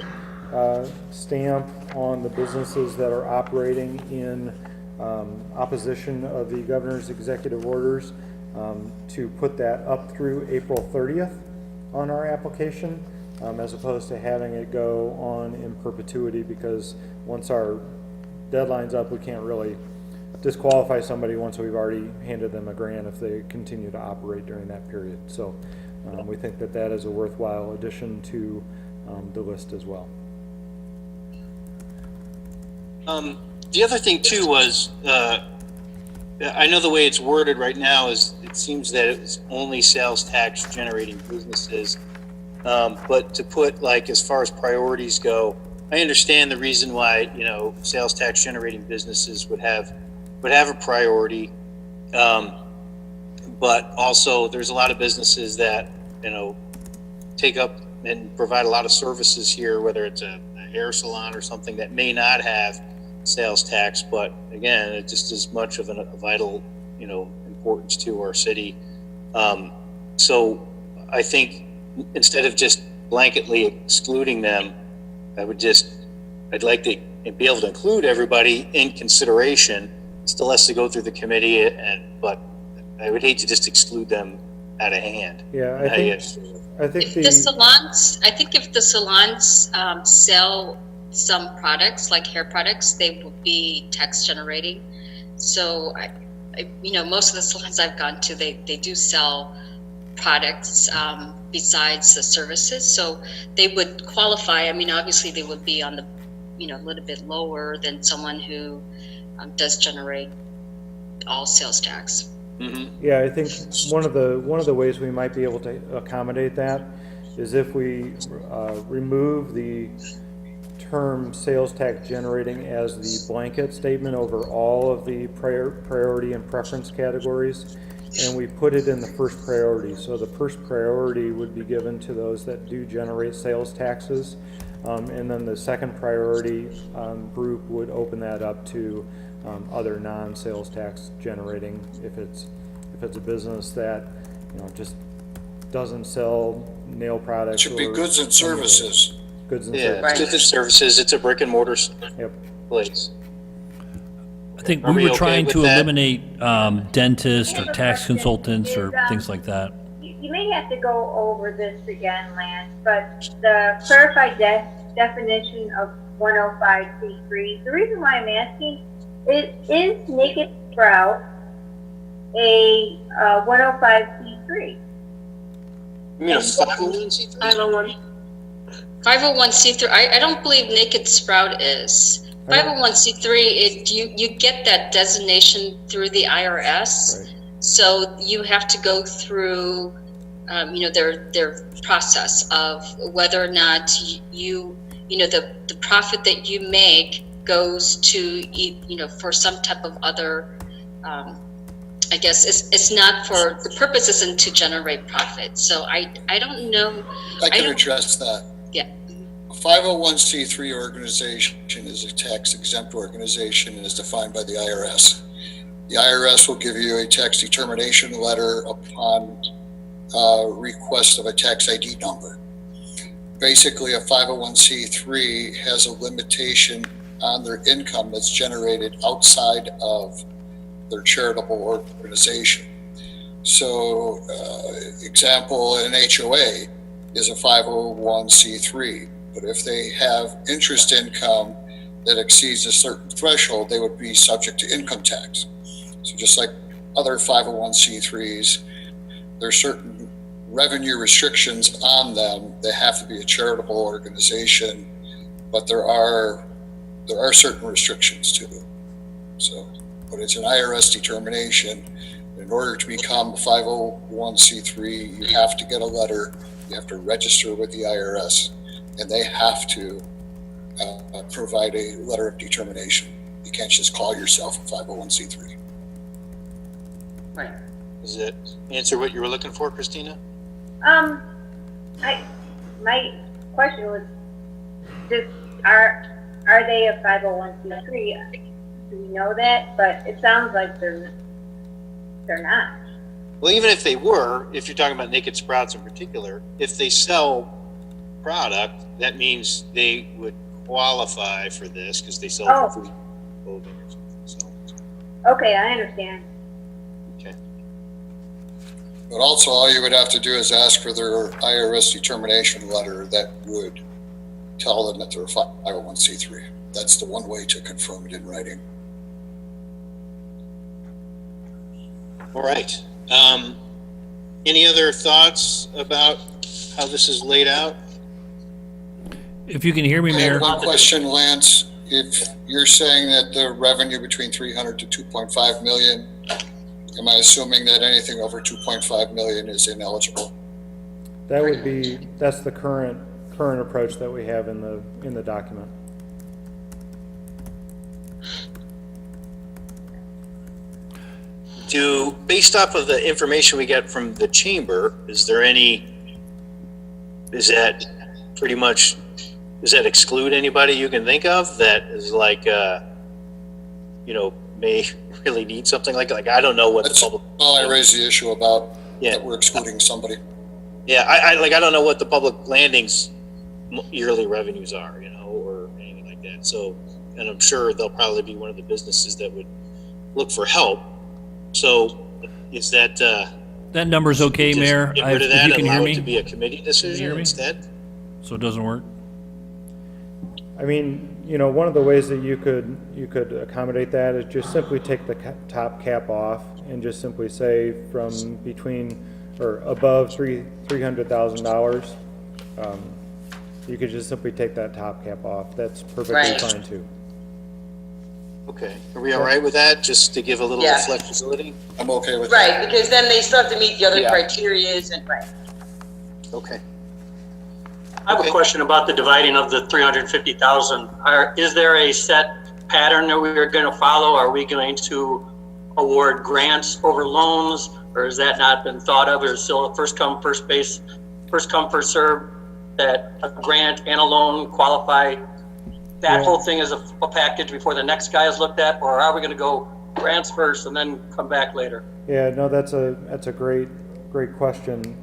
stamp on the businesses that are operating in opposition of the governor's executive orders, to put that up through April 30th on our application, as opposed to having it go on in perpetuity, because once our deadline's up, we can't really disqualify somebody once we've already handed them a grant if they continue to operate during that period. So we think that that is a worthwhile addition to the list as well. The other thing too was, I know the way it's worded right now is it seems that it's only sales tax generating businesses. But to put, like, as far as priorities go, I understand the reason why, sales tax generating businesses would have a priority. But also there's a lot of businesses that, take up and provide a lot of services here, whether it's a hair salon or something that may not have sales tax, but again, it just is much of a vital, importance to our city. So I think instead of just blanketly excluding them, I'd like to be able to include everybody in consideration. It still has to go through the committee, but I would hate to just exclude them out of hand. Yeah, I think if the salons sell some products, like hair products, they will be tax generating. So most of the salons I've gone to, they do sell products besides the services. So they would qualify. I mean, obviously they would be on the, a little bit lower than someone who does generate all sales tax. Yeah, I think one of the ways we might be able to accommodate that is if we remove the term sales tax generating as the blanket statement over all of the priority and preference categories, and we put it in the first priority. So the first priority would be given to those that do generate sales taxes, and then the second priority group would open that up to other non-sales tax generating, if it's a business that just doesn't sell nail products. It should be goods and services. Goods and Yeah, services. it's goods and services, it's a brick and mortar Yep. place. I think Are we we were okay trying with to that? eliminate dentists or tax consultants or things like that. You may have to go over this again, Lance, but the clarified definition of 105C3, the reason why I'm asking is Naked Sprout a 105C3? You mean a 501c3? 501c3, I don't believe Naked Sprout is. 501c3, you get that designation through the IRS. Right. So you have to go through, their process of whether or not the profit that you make goes to, for some type of other, I guess it's not for, the purpose isn't to generate profit. So I don't know. I can address that. Yeah. A 501c3 organization is a tax exempt organization and is defined by the IRS. The IRS will give you a tax determination letter upon request of a tax ID number. Basically, a 501c3 has a limitation on their income that's generated outside of their charitable organization. So, example, an HOA is a 501c3, but if they have interest income that exceeds a certain threshold, they would be subject to income tax. So just like other 501c3s, there are certain revenue restrictions on them. They have to be a charitable organization, but there are certain restrictions too. So, but it's an IRS determination. In order to become a 501c3, you have to get a letter, you have to register with the IRS, and they have to provide a letter of determination. You can't just call yourself a 501c3. Right. Does that answer what you were looking for, Christina? My question was just, are they a 501c3? Do we know that? But it sounds like they're not. Well, even if they were, if you're talking about Naked Sprouts in particular, if they sell product, that means they would qualify for this because they sell food, clothing, or something. So, Okay, I understand. okay. But also, all you would have to do is ask for their IRS determination letter that would tell them that they're a 501c3. That's the one way to confirm it in writing. All right. Any other thoughts about how this is laid out? If you can hear me, I Mayor. have one question, Lance. If you're saying that the revenue between 300 to 2.5 million, am I assuming that anything over 2.5 million is ineligible? That's the current approach that we have in the document. Based off of the information we get from the chamber, is that pretty much, does that exclude anybody you can think of that is like, may really need something like I don't know what That's the public. all I raised the issue about, Yeah. that we're excluding somebody. Yeah, I don't know what the public landings yearly revenues are, or anything like that. So, and I'm sure they'll probably be one of the businesses that would look for help. So, is that That number's okay, just Mayor. get rid of If that you and can hear allow it to me, be a committee hear decision me? instead? so it doesn't work. I mean, you know, one of the ways that you could accommodate that is just simply take the top cap off and just simply say from between or above $300,000. You could just simply take that top cap off. That's perfectly Right. fine too. Okay, are we all right with that, just to give a little Yeah. flexibility? I'm okay with that. Right, because then they still have to meet the other Yeah. criterias and, right. Okay. I have a question about the dividing of the 350,000. Is there a set pattern that we are going to follow? Are we going to award grants over loans, or has that not been thought of? Or is it still a first come, first serve, that a grant and a loan qualify? That whole thing is a package before the next guy is looked at, or are we going to go grants first and then come back later? Yeah, no, that's a great question.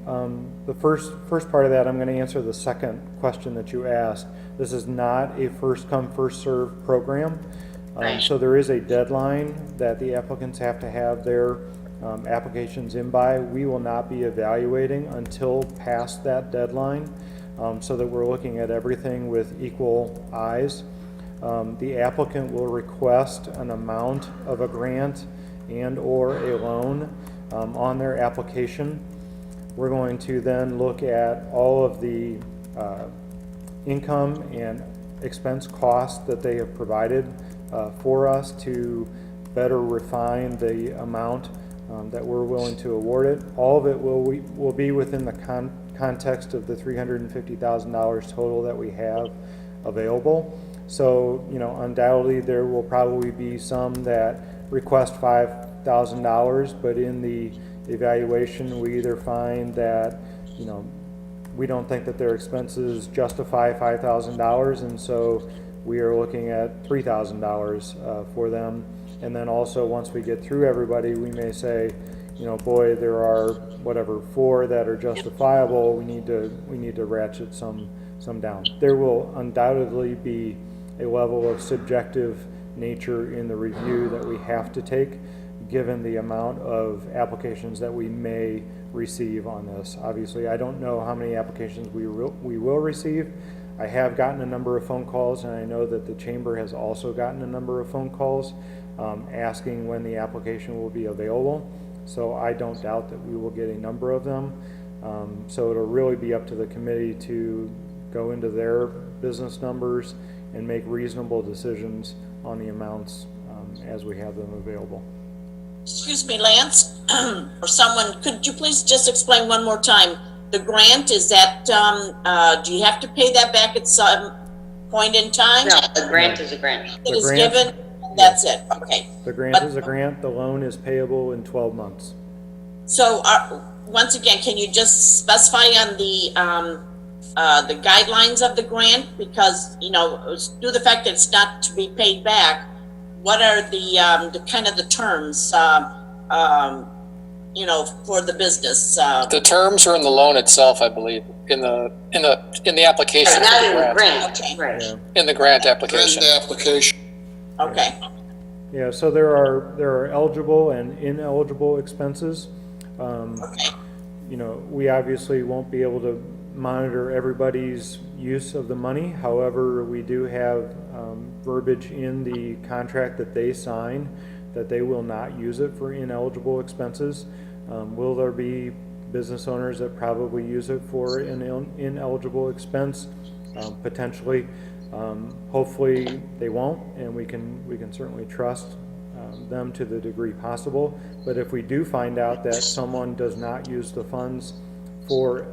The first part of that, I'm going to answer the second question that you asked. This is not a first come, first served program. So there is a deadline that the applicants have to have their applications in by. We will not be evaluating until past that deadline, so that we're looking at everything with equal eyes. The applicant will request an amount of a grant and or a loan on their application. We're going to then look at all of the income and expense costs that they have provided for us to better refine the amount that we're willing to award it. All of it will be within the context of the $350,000 total that we have available. So, you know, undoubtedly there will probably be some that request $5,000, but in the evaluation, we either find that, you know, we don't think that their expenses justify $5,000, and so we are looking at $3,000 for them. And then also, once we get through everybody, we may say, you know, boy, there are whatever 4 that are justifiable. We need to ratchet some down. There will undoubtedly be a level of subjective nature in the review that we have to take, given the amount of applications that we may receive on this. Obviously, I don't know how many applications we will receive. I have gotten a number of phone calls, and I know that the chamber has also gotten a number of phone calls asking when the application will be available. So I don't doubt that we will get a number of them. So it'll really be up to the committee to go into their business numbers and make reasonable decisions on the amounts as we have them available. Excuse me, Lance, or someone, could you please just explain one more time? The grant, is that, do you have to pay that back at some point in time? No, a grant is a grant. It is grant- given, and that's it, okay. The grant is a grant, the loan is payable in 12 months. So, once again, can you just specify on the guidelines of the grant? Because, you know, due to the fact that it's not to be paid back, what are the kind of the terms, you know, for the business? The terms are in the loan itself, I believe, in the application. Not for in the the grant. grant, right. Yeah. In the grant During application. the application, Okay, Yeah, so there are eligible and ineligible expenses. okay, You know, we obviously won't be able to monitor everybody's use of the money. However, we do have verbiage in the contract that they sign that they will not use it for ineligible expenses. Will there be business owners that probably use it for an ineligible expense? Potentially. Hopefully they won't, and we can certainly trust them to the degree possible. But if we do find out that someone does not use the funds for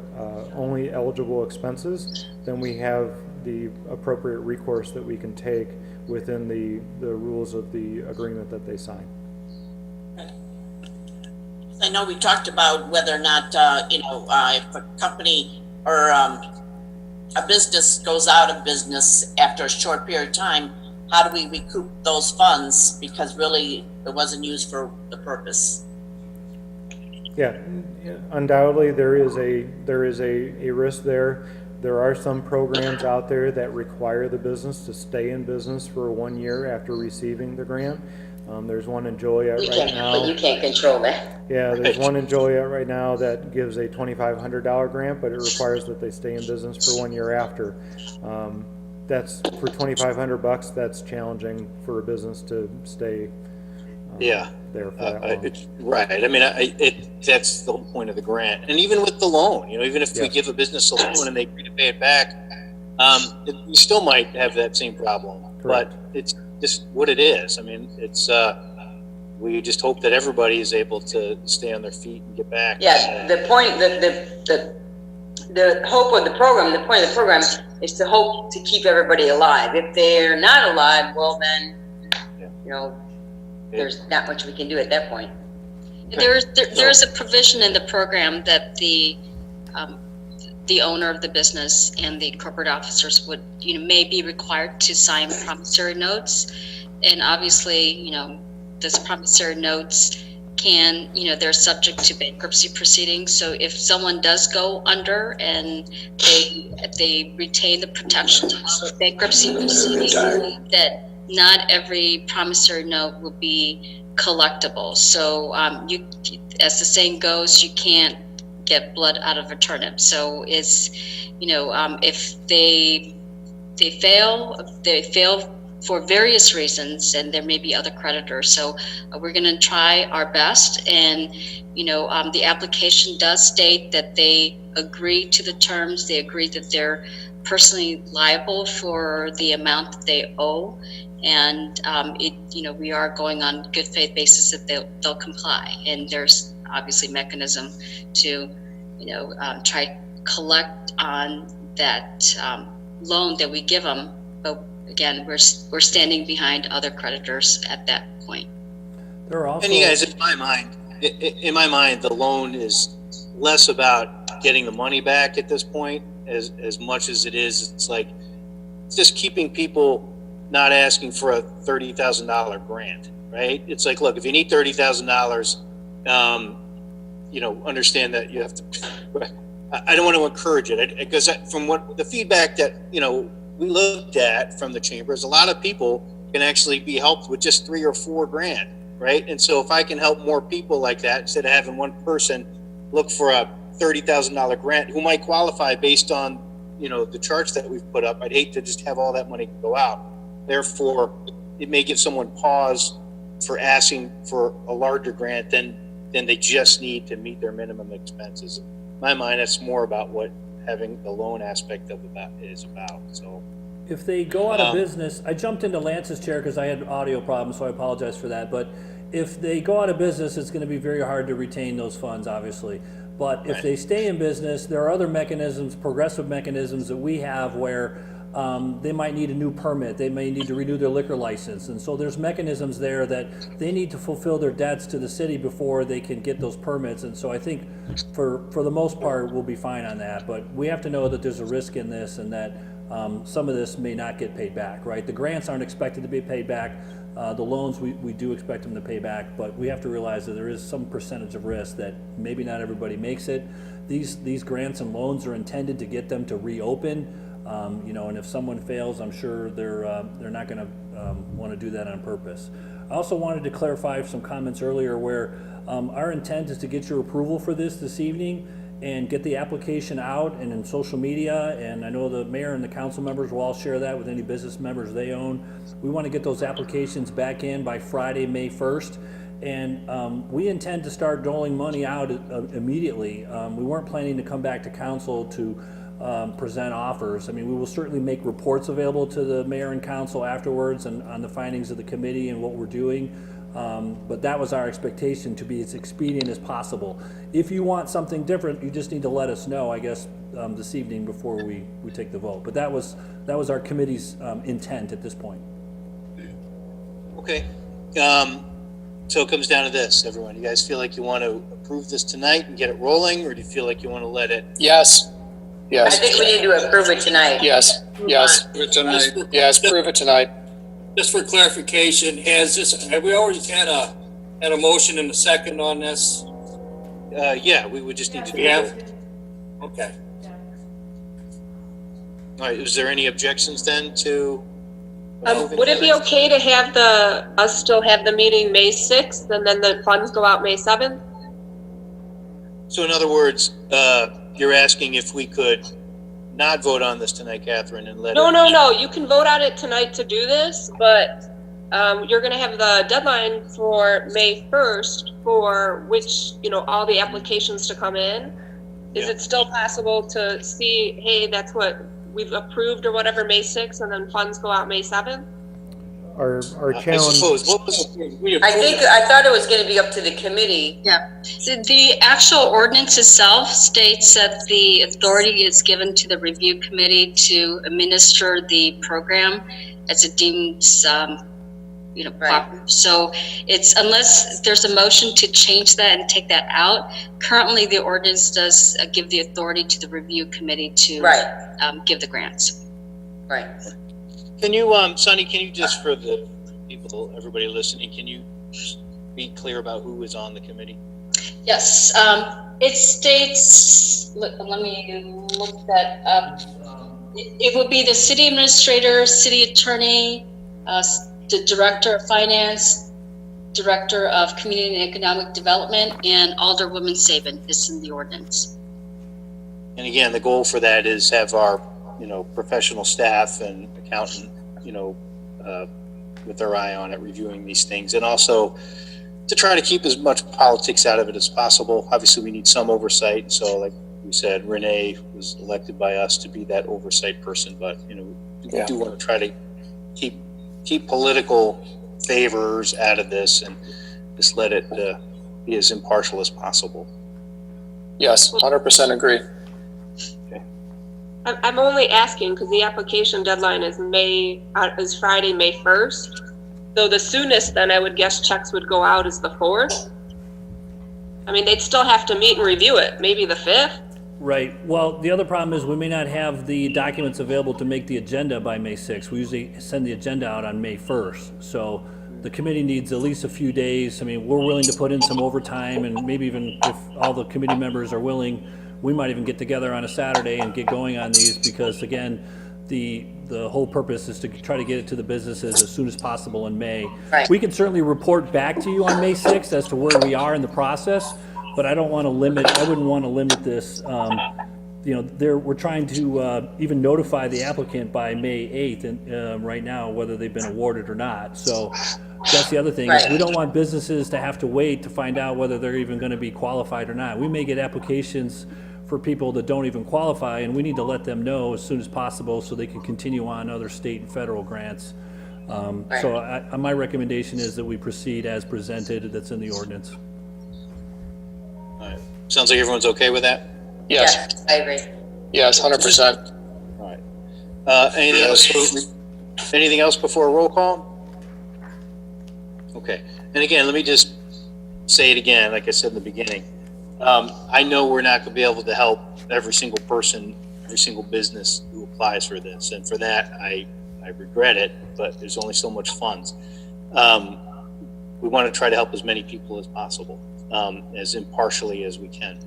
only eligible expenses, then we have the appropriate recourse that we can take within the rules of the agreement that they sign. I know we talked about whether or not, you know, if a company or a business goes out of business after a short period of time, how do we recoup those funds? Because really, it wasn't used for the purpose. Yeah, undoubtedly there is a risk there. There are some programs out there that require the business to stay in business for 1 year after receiving the grant. There's one in Joliet right now. But you can't control that. Yeah, there's one in Joliet right now that gives a $2,500 grant, but it requires that they stay in business for 1 year after. that's for $2,500, that's challenging for a business to stay Yeah. there for that long. It's, right. I mean, that's the whole point of the grant. And even with the loan, even if we Yes. give a business a loan and they agree to pay it back, we still might have that same problem. Correct. But it's just what it is. I mean, it's, we just hope that everybody is able to stay on their feet and get back. Yeah, the point, the hope of the program, the point of the program is to hope to keep everybody alive. If they're not alive, well then, there's not much we can do at that point. There's a provision in the program that the owner of the business and the corporate officers would, may be required to sign promissory notes. And obviously, those promissory notes can, they're subject to bankruptcy proceedings. So if someone does go under and they retain the protections of bankruptcy proceedings, that not every promissory note will be collectible. So as the saying goes, you can't get blood out of a turnip. So it's, if they fail for various reasons, and there may be other creditors. So we're going to try our best. And, the application does state that they agree to the terms. They agree that they're personally liable for the amount that they owe. And, we are going on good faith basis that they'll comply. And there's obviously mechanism to, try to collect on that loan that we give them. But again, we're standing behind other creditors at that point. There are also. And you guys, in my mind, the loan is less about getting the money back at this point as much as it is. It's like just keeping people not asking for a $30,000 grant, right? It's like, look, if you need $30,000, understand that you have to. I don't want to encourage it because from what the feedback that we looked at from the chambers, a lot of people can actually be helped with just $3 or $4 grand, right? And so if I can help more people like that, instead of having one person look for a $30,000 grant who might qualify based on, the charts that we've put up, I'd hate to just have all that money go out. Therefore, it may give someone pause for asking for a larger grant than they just need to meet their minimum expenses. In my mind, that's more about what having the loan aspect of that is about. So If they go out of business, I jumped into Lance's chair because I had audio problems, so I apologize for that. But if they go out of business, it's going to be very hard to retain those funds, obviously. But if they stay in business, there are other mechanisms, progressive mechanisms that we have where they might need a new permit. They may need to renew their liquor license. And so there's mechanisms there that they need to fulfill their debts to the city before they can get those permits. And so I think for the most part, we'll be fine on that. But we have to know that there's a risk in this and that some of this may not get paid back, right? The grants aren't expected to be paid back. The loans, we do expect them to pay back, but we have to realize that there is some percentage of risk that maybe not everybody makes it. These grants and loans are intended to get them to reopen. And if someone fails, I'm sure they're not going to want to do that on purpose. I also wanted to clarify some comments earlier where our intent is to get your approval for this evening and get the application out and in social media. And I know the mayor and the council members will all share that with any business members they own. We want to get those applications back in by Friday, May 1st. And we intend to start doling money out immediately. We weren't planning to come back to council to present offers. I mean, we will certainly make reports available to the mayor and council afterwards and on the findings of the committee and what we're doing. But that was our expectation, to be as expedient as possible. If you want something different, you just need to let us know, I guess, this evening before we take the vote. But that was our committee's intent at this point. Okay. So it comes down to this, everyone. You guys feel like you want to approve this tonight and get it rolling, or do you feel like you want to let it? Yes. I think we need to approve it tonight. Yes. Tonight. Yes, prove it tonight. Just for clarification, have we already had a motion and a second on this? Yeah, we would just need to do We have? it. Okay. All right, is there any objections then to? Would it be okay to have us still have the meeting May 6th and then the funds go out May 7th? So in other words, you're asking if we could not vote on this tonight, Catherine, and let it? No, you can vote on it tonight to do this, but, you're gonna have the deadline for May 1st for which, all the applications to come in. Is Yeah. it still possible to see, hey, that's what we've approved or whatever, May 6th, and then funds go out May 7th? Our I challenge, suppose, what was, we I thought it was gonna be up to the committee. Yeah, the actual ordinance itself states that the authority is given to the review committee to administer the program as it deems, proper. So it's, unless there's a motion to change that and take that out, currently the ordinance does give the authority to the review committee to give the grants. Right. Can you, Sonny, can you just, for the people, everybody listening, can you just be clear about who is on the committee? Yes, it states, let me look that up. It would be the city administrator, city attorney, the director of finance, director of community and economic development, and Alderwoman Saban is in the ordinance. And again, the goal for that is have our, professional staff and accountant, with their eye on it, reviewing these things, and also to try to keep as much politics out of it as possible. Obviously, we need some oversight. So like we said, Renee was elected by us to be that oversight person, but, we do want to try to keep political favors out of this and just let it be as impartial as possible. Yes, 100% agree. I'm only asking because the application deadline is Friday, May 1st. So the soonest then I would guess checks would go out is the 4th. I mean, they'd still have to meet and review it, maybe the 5th. Right. Well, the other problem is we may not have the documents available to make the agenda by May 6th. We usually send the agenda out on May 1st. So the committee needs at least a few days. I mean, we're willing to put in some overtime, and maybe even if all the committee members are willing, we might even get together on a Saturday and get going on these, because again, the whole purpose is to try to get it to the businesses as soon as possible in May. Right. We can certainly report back to you on May 6th as to where we are in the process, but I wouldn't want to limit this. We're trying to even notify the applicant by May 8th, and right now, whether they've been awarded or not. So that's the other thing, is we don't want businesses to have to wait to find out whether they're even going to be qualified or not. We may get applications for people that don't even qualify, and we need to let them know as soon as possible so they can continue on other state and federal grants. So my recommendation is that we proceed as presented, that's in the ordinance. All right. Sounds like everyone's okay with that? Yes, I agree. yes, 100%. All right. Anything else before a roll call? Okay. And again, let me just say it again, like I said in the beginning. I know we're not going to be able to help every single person, every single business who applies for this. And for that, I regret it, but there's only so much funds. We want to try to help as many people as possible, as impartially as we can.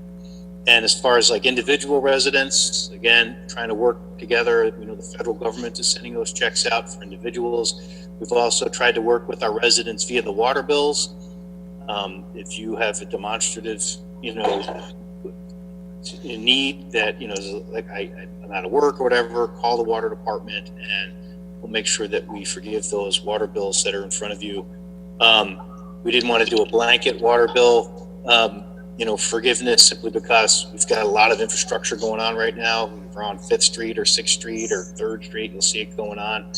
And as far as like individual residents, again, trying to work together, the federal government is sending those checks out for individuals. We've also tried to work with our residents via the water bills. If you have a demonstrative, need that, like I'm out of work or whatever, call the water department and we'll make sure that we forgive those water bills that are in front of you. We didn't want to do a blanket water bill, forgiveness, simply because we've got a lot of infrastructure going on right now. We're on 5th Street or 6th Street or 3rd Street, you'll see it going on.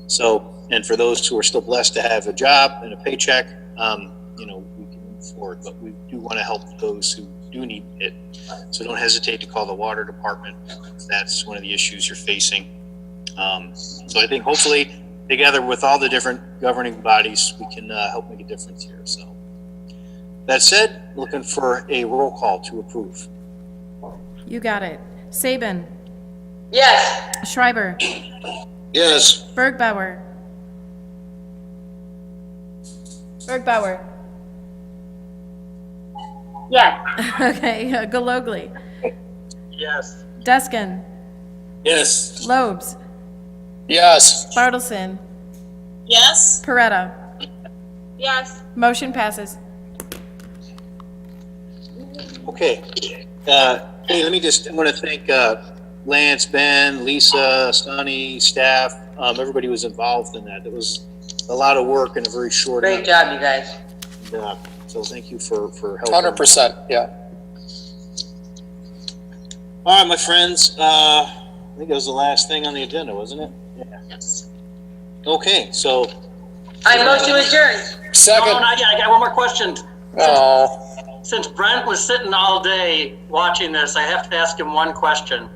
So, and for those who are still blessed to have a job and a paycheck, we can move forward, but we do want to help those who do need it. So don't hesitate to call the water department if that's one of the issues you're facing. So I think hopefully together with all the different governing bodies, we can help make a difference here. So that said, looking for a roll call to approve. You got it. Saban, Yes. Schreiber, Yes. Bergbauer. Bergbauer. Yes. Okay, Galogly, Yes. Deskin, Yes. Lobes, Yes, Bartleson, Yes? Peretta. Yes. Motion passes. Okay. Hey, I want to thank Lance, Ben, Lisa, Sonny, staff, everybody was involved in that. It was a lot of work in a very short. Great job, you guys. So thank you for helping. 100%, yeah. All right, my friends, I think that was the last thing on the agenda, wasn't it? Yeah. Yes. Okay, so, I motion to adjourn. No, Second, not yet. I got one more question. oh, Since Brent was sitting all day watching this, I have to ask him one question.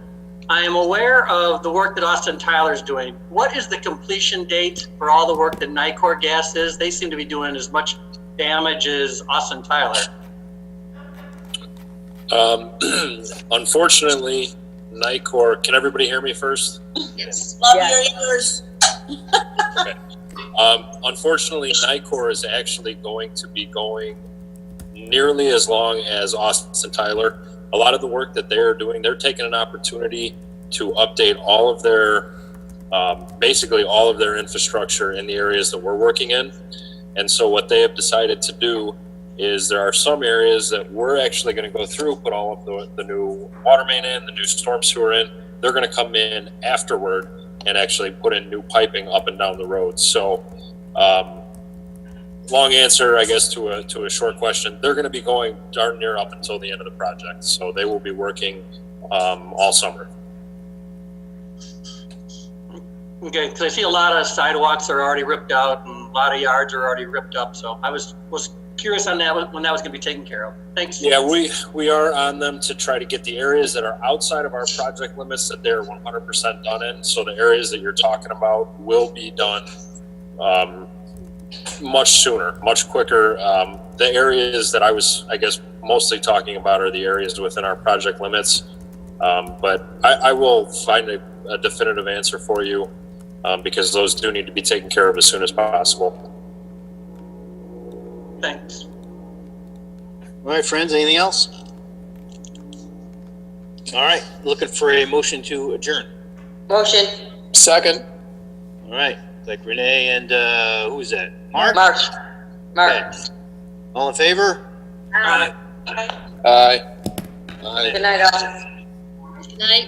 I am aware of the work that Austin Tyler's doing. What is the completion date for all the work that Nicor Gas is? They seem to be doing as much damage as Austin Tyler. Unfortunately, Nicor, can everybody hear me first? Yes. Love Yes. your ears. Unfortunately, Nicor is actually going to be going nearly as long as Austin Tyler. A lot of the work that they're doing, they're taking an opportunity to update all of their, basically all of their infrastructure in the areas that we're working in. And so what they have decided to do is there are some areas that we're actually going to go through, put all of the new water main in, the new storm sewer in. They're going to come in afterward and actually put in new piping up and down the road. So, long answer, I guess, to a short question. They're going to be going darn near up until the end of the project. So they will be working all summer. Okay, because I see a lot of sidewalks are already ripped out and a lot of yards are already ripped up. So I was curious on that, when that was going to be taken care of. Thanks. Yeah, we are on them to try to get the areas that are outside of our project limits that they're 100% done in. So the areas that you're talking about will be done much sooner, much quicker. The areas that I was, I guess, mostly talking about are the areas within our project limits. But I will find a definitive answer for you because those do need to be taken care of as soon as possible. Thanks. all right, friends, anything else? All right, looking for a motion to adjourn. Motion. second, All right, like Renee and, who is that? Mark? Mark. Okay. All in favor? aye. Good night, all. Good night.